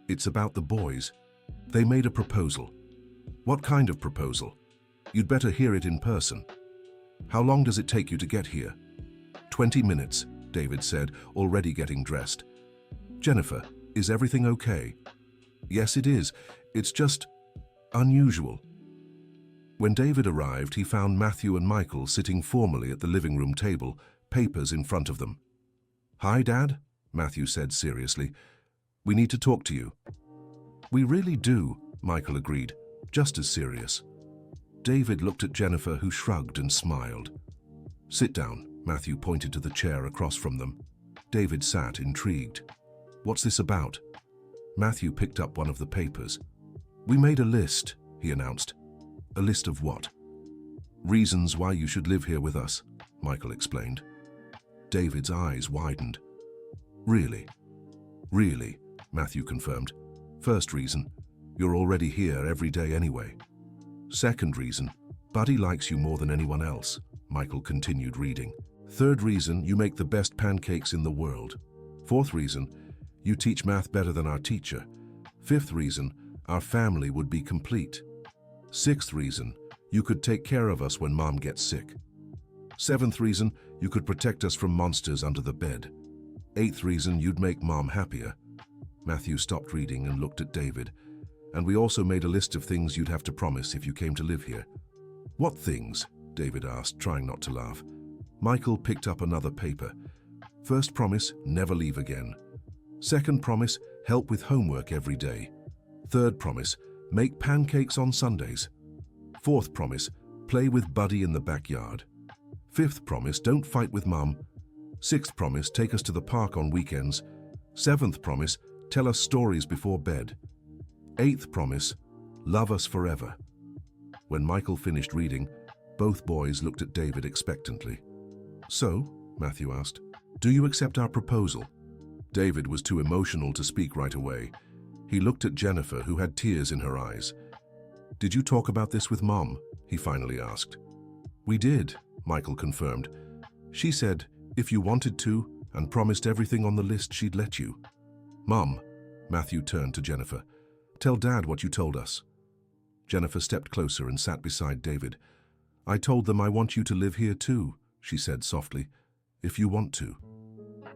Speaker 1: It's about the boys. They made a proposal. What kind of proposal? You'd better hear it in person. How long does it take you to get here? 20 minutes, David said, already getting dressed. Jennifer, is everything okay? Yes, it is. It's just unusual. When David arrived, he found Matthew and Michael sitting formally at the living room table, papers in front of them. Hi, Dad, Matthew said seriously. We need to talk to you. We really do, Michael agreed, just as serious. David looked at Jennifer, who shrugged and smiled. Sit down, Matthew pointed to the chair across from them. David sat, intrigued. What's this about? Matthew picked up one of the papers. We made a list, he announced. A list of what? Reasons why you should live here with us, Michael explained. David's eyes widened. Really? Really, Matthew confirmed. First reason, you're already here every day anyway. Second reason, Buddy likes you more than anyone else. Michael continued reading. Third reason, you make the best pancakes in the world. Fourth reason, you teach math better than our teacher. Fifth reason, our family would be complete. Sixth reason, you could take care of us when Mom gets sick. Seventh reason, you could protect us from monsters under the bed. Eighth reason, you'd make Mom happier. Matthew stopped reading and looked at David. And we also made a list of things you'd have to promise if you came to live here. What things? David asked, trying not to laugh. Michael picked up another paper. First promise, never leave again. Second promise, help with homework every day. Third promise, make pancakes on Sundays. Fourth promise, play with Buddy in the backyard. Fifth promise, don't fight with Mum. Sixth promise, take us to the park on weekends. Seventh promise, tell us stories before bed. Eighth promise, love us forever. When Michael finished reading, both boys looked at David expectantly. So, Matthew asked, do you accept our proposal? David was too emotional to speak right away. He looked at Jennifer, who had tears in her eyes. Did you talk about this with Mom? He finally asked. We did, Michael confirmed. She said, if you wanted to, and promised everything on the list, she'd let you. Mom, Matthew turned to Jennifer. Tell Dad what you told us. Jennifer stepped closer and sat beside David. I told them I want you to live here too, she said softly, if you want to.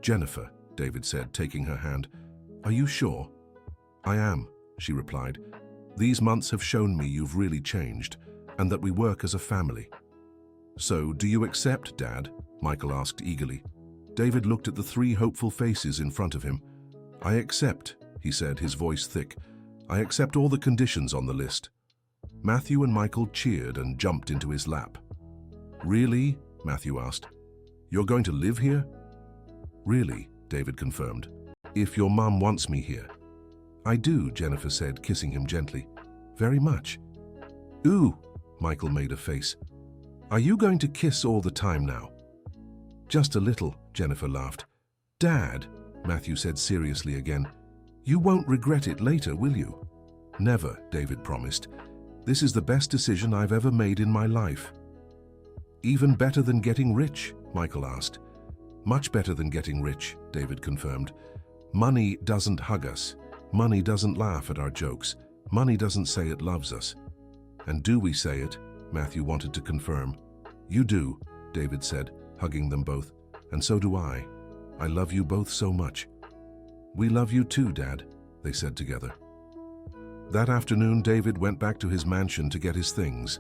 Speaker 1: Jennifer, David said, taking her hand. Are you sure? I am, she replied. These months have shown me you've really changed, and that we work as a family. So, do you accept, Dad? Michael asked eagerly. David looked at the three hopeful faces in front of him. I accept, he said, his voice thick. I accept all the conditions on the list. Matthew and Michael cheered and jumped into his lap. Really? Matthew asked. You're going to live here? Really, David confirmed. If your mum wants me here. I do, Jennifer said, kissing him gently. Very much. Ooh, Michael made a face. Are you going to kiss all the time now? Just a little, Jennifer laughed. Dad, Matthew said seriously again, you won't regret it later, will you? Never, David promised. This is the best decision I've ever made in my life. Even better than getting rich? Michael asked. Much better than getting rich, David confirmed. Money doesn't hug us. Money doesn't laugh at our jokes. Money doesn't say it loves us. And do we say it? Matthew wanted to confirm. You do, David said, hugging them both. And so do I. I love you both so much. We love you too, Dad, they said together. That afternoon, David went back to his mansion to get his things.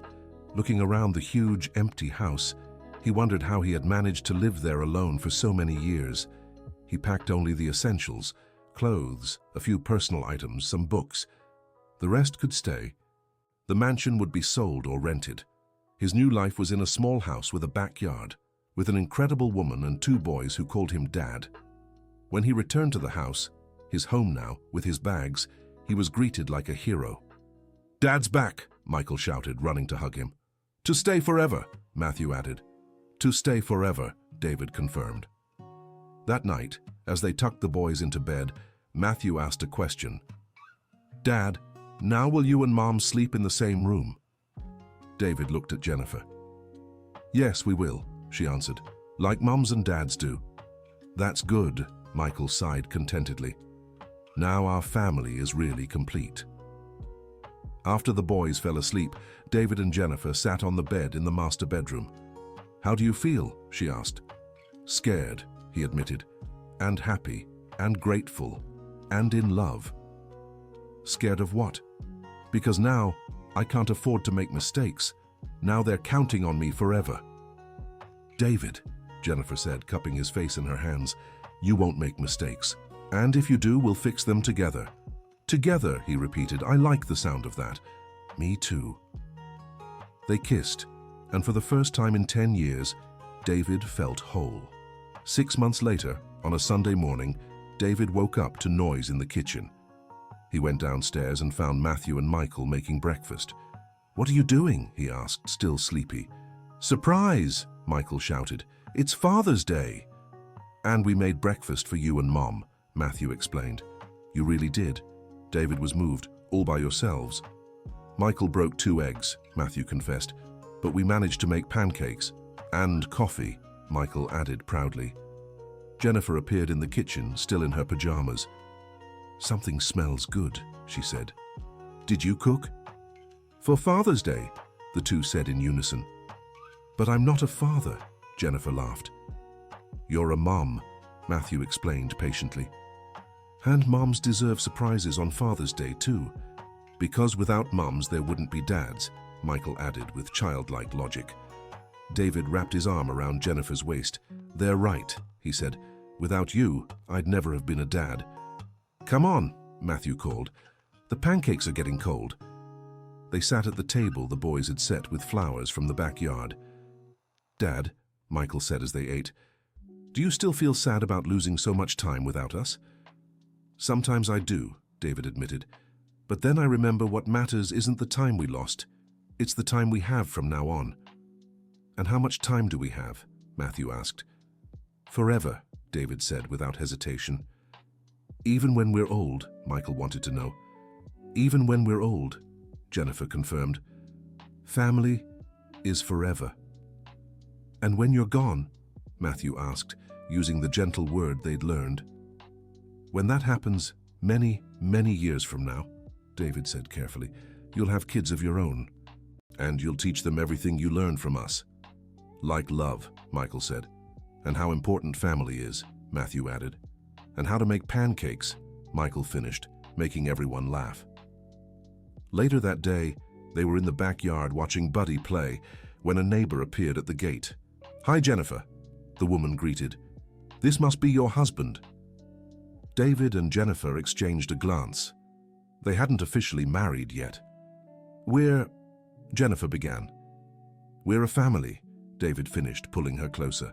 Speaker 1: Looking around the huge, empty house, he wondered how he had managed to live there alone for so many years. He packed only the essentials, clothes, a few personal items, some books. The rest could stay. The mansion would be sold or rented. His new life was in a small house with a backyard, with an incredible woman and two boys who called him Dad. When he returned to the house, his home now, with his bags, he was greeted like a hero. Dad's back, Michael shouted, running to hug him. To stay forever, Matthew added. To stay forever, David confirmed. That night, as they tucked the boys into bed, Matthew asked a question. Dad, now will you and Mom sleep in the same room? David looked at Jennifer. Yes, we will, she answered, like Mums and Dads do. That's good, Michael sighed contentedly. Now our family is really complete. After the boys fell asleep, David and Jennifer sat on the bed in the master bedroom. How do you feel? She asked. Scared, he admitted, and happy, and grateful, and in love. Scared of what? Because now I can't afford to make mistakes. Now they're counting on me forever. David, Jennifer said, cupping his face in her hands, you won't make mistakes. And if you do, we'll fix them together. Together, he repeated. I like the sound of that. Me too. They kissed, and for the first time in 10 years, David felt whole. 6 months later, on a Sunday morning, David woke up to noise in the kitchen. He went downstairs and found Matthew and Michael making breakfast. What are you doing? He asked, still sleepy. Surprise, Michael shouted. It's Father's Day. And we made breakfast for you and Mom, Matthew explained. You really did. David was moved. All by yourselves. Michael broke 2 eggs, Matthew confessed, but we managed to make pancakes. And coffee, Michael added proudly. Jennifer appeared in the kitchen, still in her pajamas. Something smells good, she said. Did you cook? For Father's Day, the two said in unison. But I'm not a father, Jennifer laughed. You're a mom, Matthew explained patiently. And moms deserve surprises on Father's Day too. Because without moms there wouldn't be dads, Michael added with childlike logic. David wrapped his arm around Jennifer's waist. They're right, he said. Without you, I'd never have been a dad. Come on, Matthew called. The pancakes are getting cold. They sat at the table the boys had set with flowers from the backyard. Dad, Michael said as they ate, do you still feel sad about losing so much time without us? Sometimes I do, David admitted. But then I remember what matters isn't the time we lost. It's the time we have from now on. And how much time do we have? Matthew asked. Forever, David said without hesitation. Even when we're old, Michael wanted to know. Even when we're old, Jennifer confirmed. Family is forever. And when you're gone, Matthew asked, using the gentle word they'd learned. When that happens, many, many years from now, David said carefully, you'll have kids of your own. And you'll teach them everything you learned from us. Like love, Michael said. And how important family is, Matthew added. And how to make pancakes, Michael finished, making everyone laugh. Later that day, they were in the backyard watching Buddy play when a neighbor appeared at the gate. Hi, Jennifer, the woman greeted. This must be your husband. David and Jennifer exchanged a glance. They hadn't officially married yet. Jennifer began. We're a family, David finished, pulling her closer.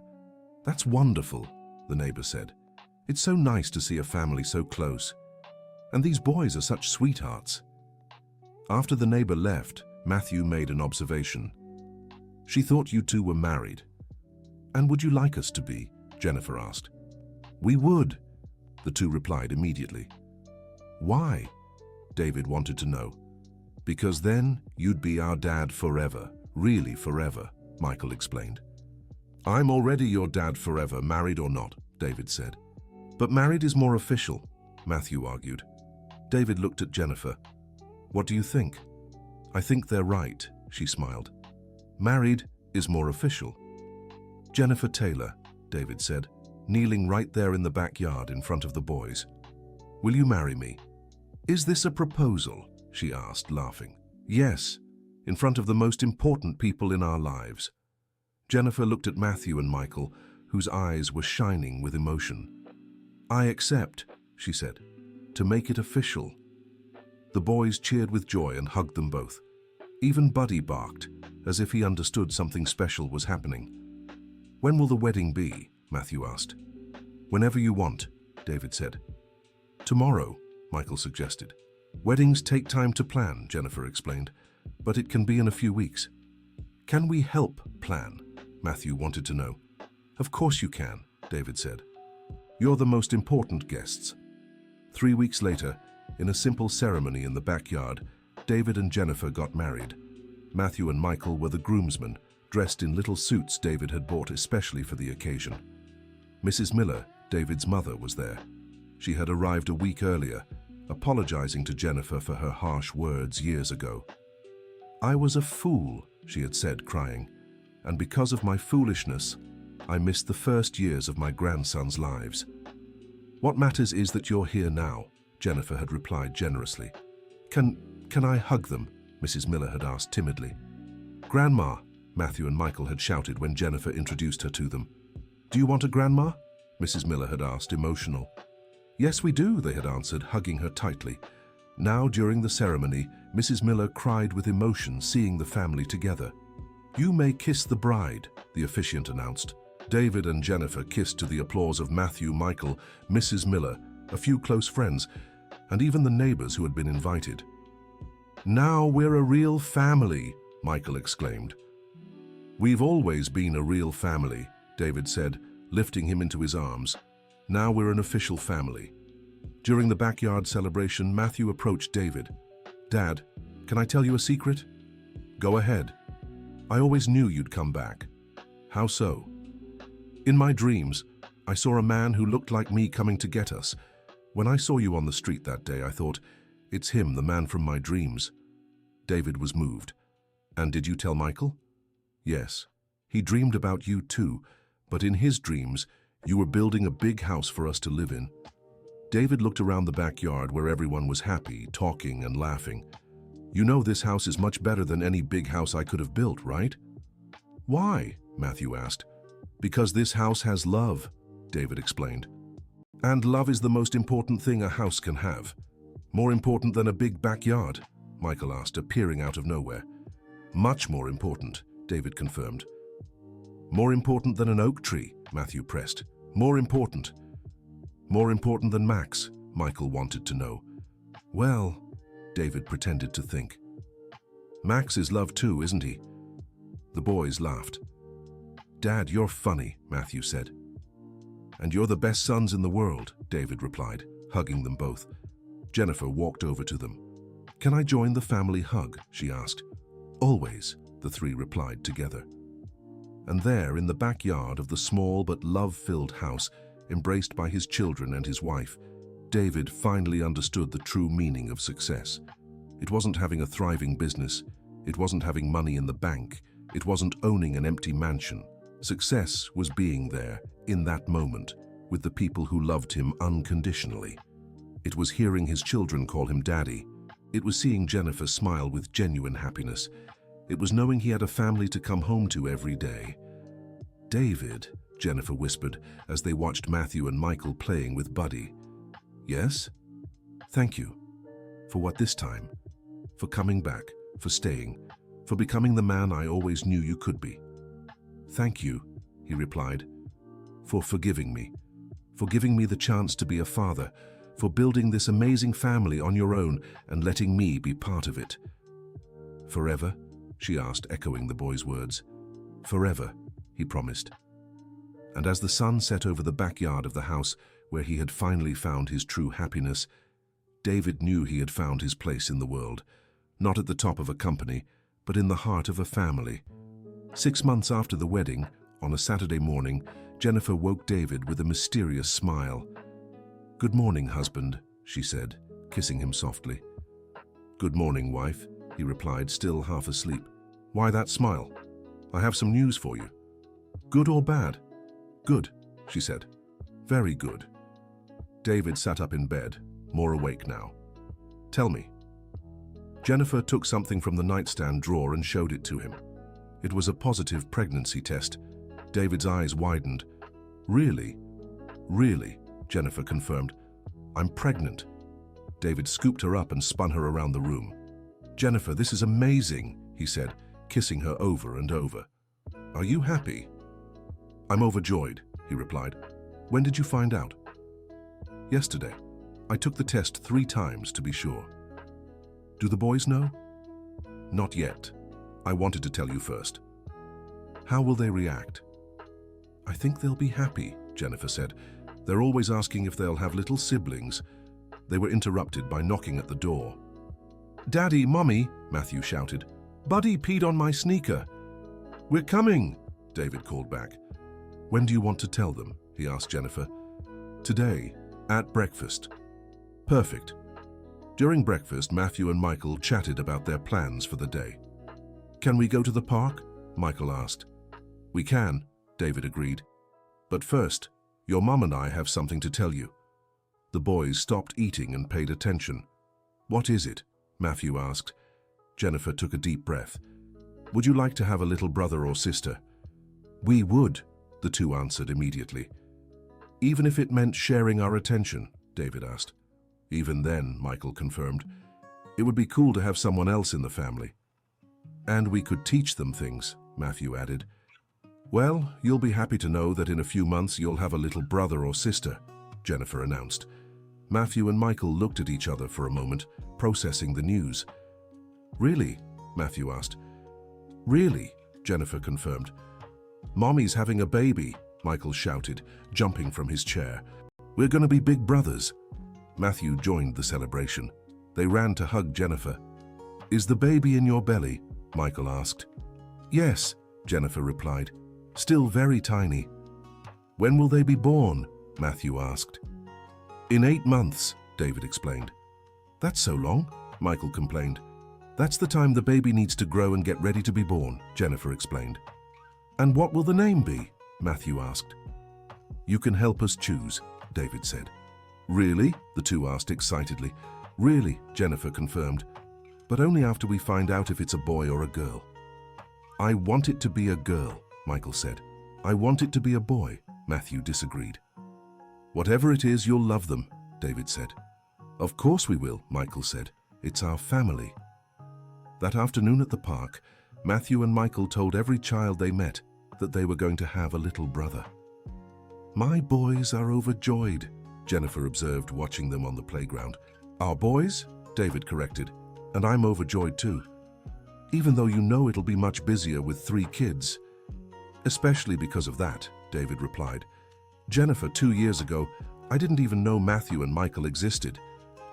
Speaker 1: That's wonderful, the neighbor said. It's so nice to see a family so close. And these boys are such sweethearts. After the neighbor left, Matthew made an observation. She thought you two were married. And would you like us to be? Jennifer asked. We would, the two replied immediately. Why? David wanted to know. Because then you'd be our dad forever, really forever, Michael explained. I'm already your dad forever, married or not, David said. But married is more official, Matthew argued. David looked at Jennifer. What do you think? I think they're right, she smiled. Married is more official. Jennifer Taylor, David said, kneeling right there in the backyard in front of the boys. Will you marry me? Is this a proposal? She asked, laughing. Yes, in front of the most important people in our lives. Jennifer looked at Matthew and Michael, whose eyes were shining with emotion. I accept, she said, to make it official. The boys cheered with joy and hugged them both. Even Buddy barked, as if he understood something special was happening. When will the wedding be? Matthew asked. Whenever you want, David said. Tomorrow, Michael suggested. Weddings take time to plan, Jennifer explained, but it can be in a few weeks. Can we help plan? Matthew wanted to know. Of course you can, David said. You're the most important guests. 3 weeks later, in a simple ceremony in the backyard, David and Jennifer got married. Matthew and Michael were the groomsmen, dressed in little suits David had bought especially for the occasion. Mrs. Miller, David's mother, was there. She had arrived a week earlier, apologizing to Jennifer for her harsh words years ago. I was a fool, she had said, crying, and because of my foolishness, I missed the first years of my grandsons' lives. What matters is that you're here now, Jennifer had replied generously. Can I hug them? Mrs. Miller had asked timidly. Grandma, Matthew and Michael had shouted when Jennifer introduced her to them. Do you want a grandma? Mrs. Miller had asked, emotional. Yes, we do, they had answered, hugging her tightly. Now, during the ceremony, Mrs. Miller cried with emotion, seeing the family together. You may kiss the bride, the officiant announced. David and Jennifer kissed to the applause of Matthew, Michael, Mrs. Miller, a few close friends, and even the neighbors who had been invited. Now we're a real family, Michael exclaimed. We've always been a real family, David said, lifting him into his arms. Now we're an official family. During the backyard celebration, Matthew approached David. Dad, Can I tell you a secret? Go ahead. I always knew you'd come back. How so? In my dreams, I saw a man who looked like me coming to get us. When I saw you on the street that day, I thought, it's him, the man from my dreams. David was moved. And did you tell Michael? Yes. He dreamed about you too, but in his dreams, you were building a big house for us to live in. David looked around the backyard where everyone was happy, talking and laughing. You know this house is much better than any big house I could have built, right? Why? Matthew asked. Because this house has love, David explained. And love is the most important thing a house can have. More important than a big backyard, Michael asked, appearing out of nowhere. Much more important, David confirmed. More important than an oak tree, Matthew pressed. More important. More important than Max, Michael wanted to know. Well, David pretended to think. Max is loved too, isn't he? The boys laughed. Dad, you're funny, Matthew said. And you're the best sons in the world, David replied, hugging them both. Jennifer walked over to them. Can I join the family hug? She asked. Always, the three replied together. And there, in the backyard of the small but love-filled house, embraced by his children and his wife, David finally understood the true meaning of success. It wasn't having a thriving business. It wasn't having money in the bank. It wasn't owning an empty mansion. Success was being there, in that moment, with the people who loved him unconditionally. It was hearing his children call him Daddy. It was seeing Jennifer smile with genuine happiness. It was knowing he had a family to come home to every day. David, Jennifer whispered as they watched Matthew and Michael playing with Buddy. Yes? Thank you. For what this time? For coming back, for staying, for becoming the man I always knew you could be. Thank you, he replied, for forgiving me, for giving me the chance to be a father, for building this amazing family on your own and letting me be part of it. Forever? She asked, echoing the boy's words. Forever, he promised. And as the sun set over the backyard of the house where he had finally found his true happiness, David knew he had found his place in the world, not at the top of a company, but in the heart of a family. 6 months after the wedding, on a Saturday morning, Jennifer woke David with a mysterious smile. Good morning, husband, she said, kissing him softly. Good morning, wife, he replied, still half asleep. Why that smile? I have some news for you. Good or bad? Good, she said. Very good. David sat up in bed, more awake now. Tell me. Jennifer took something from the nightstand drawer and showed it to him. It was a positive pregnancy test. David's eyes widened. Really? Really, Jennifer confirmed. I'm pregnant. David scooped her up and spun her around the room. Jennifer, this is amazing, he said, kissing her over and over. Are you happy? I'm overjoyed, he replied. When did you find out? Yesterday. I took the test 3 times to be sure. Do the boys know? Not yet. I wanted to tell you first. How will they react? I think they'll be happy, Jennifer said. They're always asking if they'll have little siblings. They were interrupted by knocking at the door. Daddy, Mommy, Matthew shouted. Buddy peed on my sneaker. We're coming, David called back. When do you want to tell them? He asked Jennifer. Today, at breakfast. Perfect. During breakfast, Matthew and Michael chatted about their plans for the day. Can we go to the park? Michael asked. We can, David agreed. But first, your mum and I have something to tell you. The boys stopped eating and paid attention. What is it? Matthew asked. Jennifer took a deep breath. Would you like to have a little brother or sister? We would, the two answered immediately. Even if it meant sharing our attention, David asked. Even then, Michael confirmed. It would be cool to have someone else in the family. And we could teach them things, Matthew added. Well, you'll be happy to know that in a few months you'll have a little brother or sister, Jennifer announced. Matthew and Michael looked at each other for a moment, processing the news. Really? Matthew asked. Really? Jennifer confirmed. Mommy's having a baby, Michael shouted, jumping from his chair. We're going to be big brothers. Matthew joined the celebration. They ran to hug Jennifer. Is the baby in your belly? Michael asked. Yes, Jennifer replied. Still very tiny. When will they be born? Matthew asked. In 8 months, David explained. That's so long, Michael complained. That's the time the baby needs to grow and get ready to be born, Jennifer explained. And what will the name be? Matthew asked. You can help us choose, David said. Really? The two asked excitedly. Really, Jennifer confirmed. But only after we find out if it's a boy or a girl. I want it to be a girl, Michael said. I want it to be a boy, Matthew disagreed. Whatever it is, you'll love them, David said. Of course we will, Michael said. It's our family. That afternoon at the park, Matthew and Michael told every child they met that they were going to have a little brother. My boys are overjoyed, Jennifer observed, watching them on the playground. Our boys? David corrected. And I'm overjoyed too. Even though you know it'll be much busier with 3 kids. Especially because of that, David replied. Jennifer, 2 years ago, I didn't even know Matthew and Michael existed.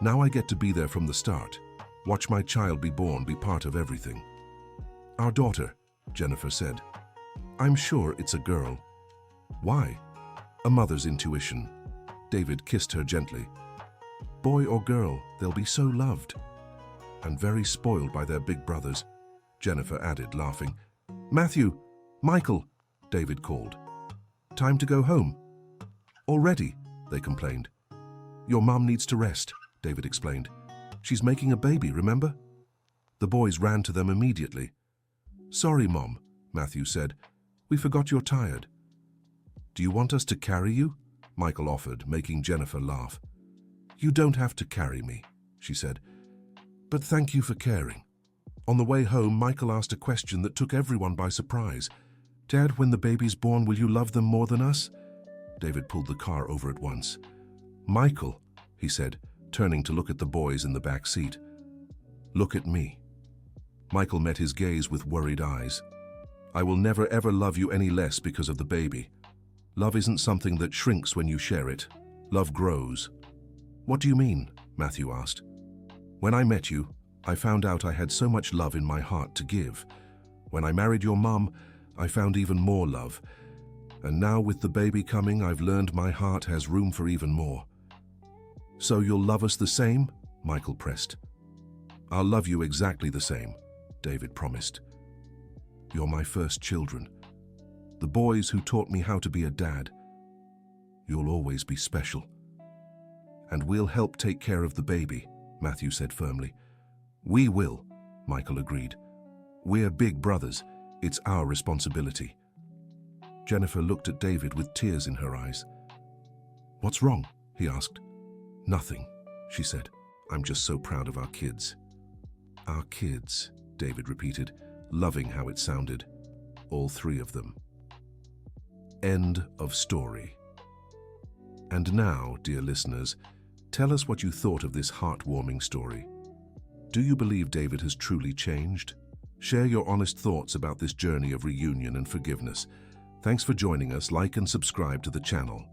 Speaker 1: Now I get to be there from the start. Watch my child be born, be part of everything. Our daughter, Jennifer said. I'm sure it's a girl. Why? A mother's intuition. David kissed her gently. Boy or girl, they'll be so loved. And very spoiled by their big brothers, Jennifer added, laughing. Matthew, Michael, David called. Time to go home. Already, they complained. Your mum needs to rest, David explained. She's making a baby, remember? The boys ran to them immediately. Sorry, Mom, Matthew said. We forgot you're tired. Do you want us to carry you? Michael offered, making Jennifer laugh. You don't have to carry me, she said. But thank you for caring. On the way home, Michael asked a question that took everyone by surprise. Dad, when the baby's born, will you love them more than us? David pulled the car over at once. Michael, he said, turning to look at the boys in the back seat. Look at me. Michael met his gaze with worried eyes. I will never ever love you any less because of the baby. Love isn't something that shrinks when you share it. Love grows. What do you mean? Matthew asked. When I met you, I found out I had so much love in my heart to give. When I married your mum, I found even more love. And now with the baby coming, I've learned my heart has room for even more. So you'll love us the same? Michael pressed. I'll love you exactly the same, David promised. You're my first children. The boys who taught me how to be a dad. You'll always be special. And we'll help take care of the baby, Matthew said firmly. We will, Michael agreed. We're big brothers. It's our responsibility. Jennifer looked at David with tears in her eyes. What's wrong? He asked. Nothing, she said. I'm just so proud of our kids. Our kids, David repeated, loving how it sounded. All 3 of them. End of story. And now, dear listeners, tell us what you thought of this heartwarming story. Do you believe David has truly changed? Share your honest thoughts about this journey of reunion and forgiveness. Thanks for joining us. Like and subscribe to the channel.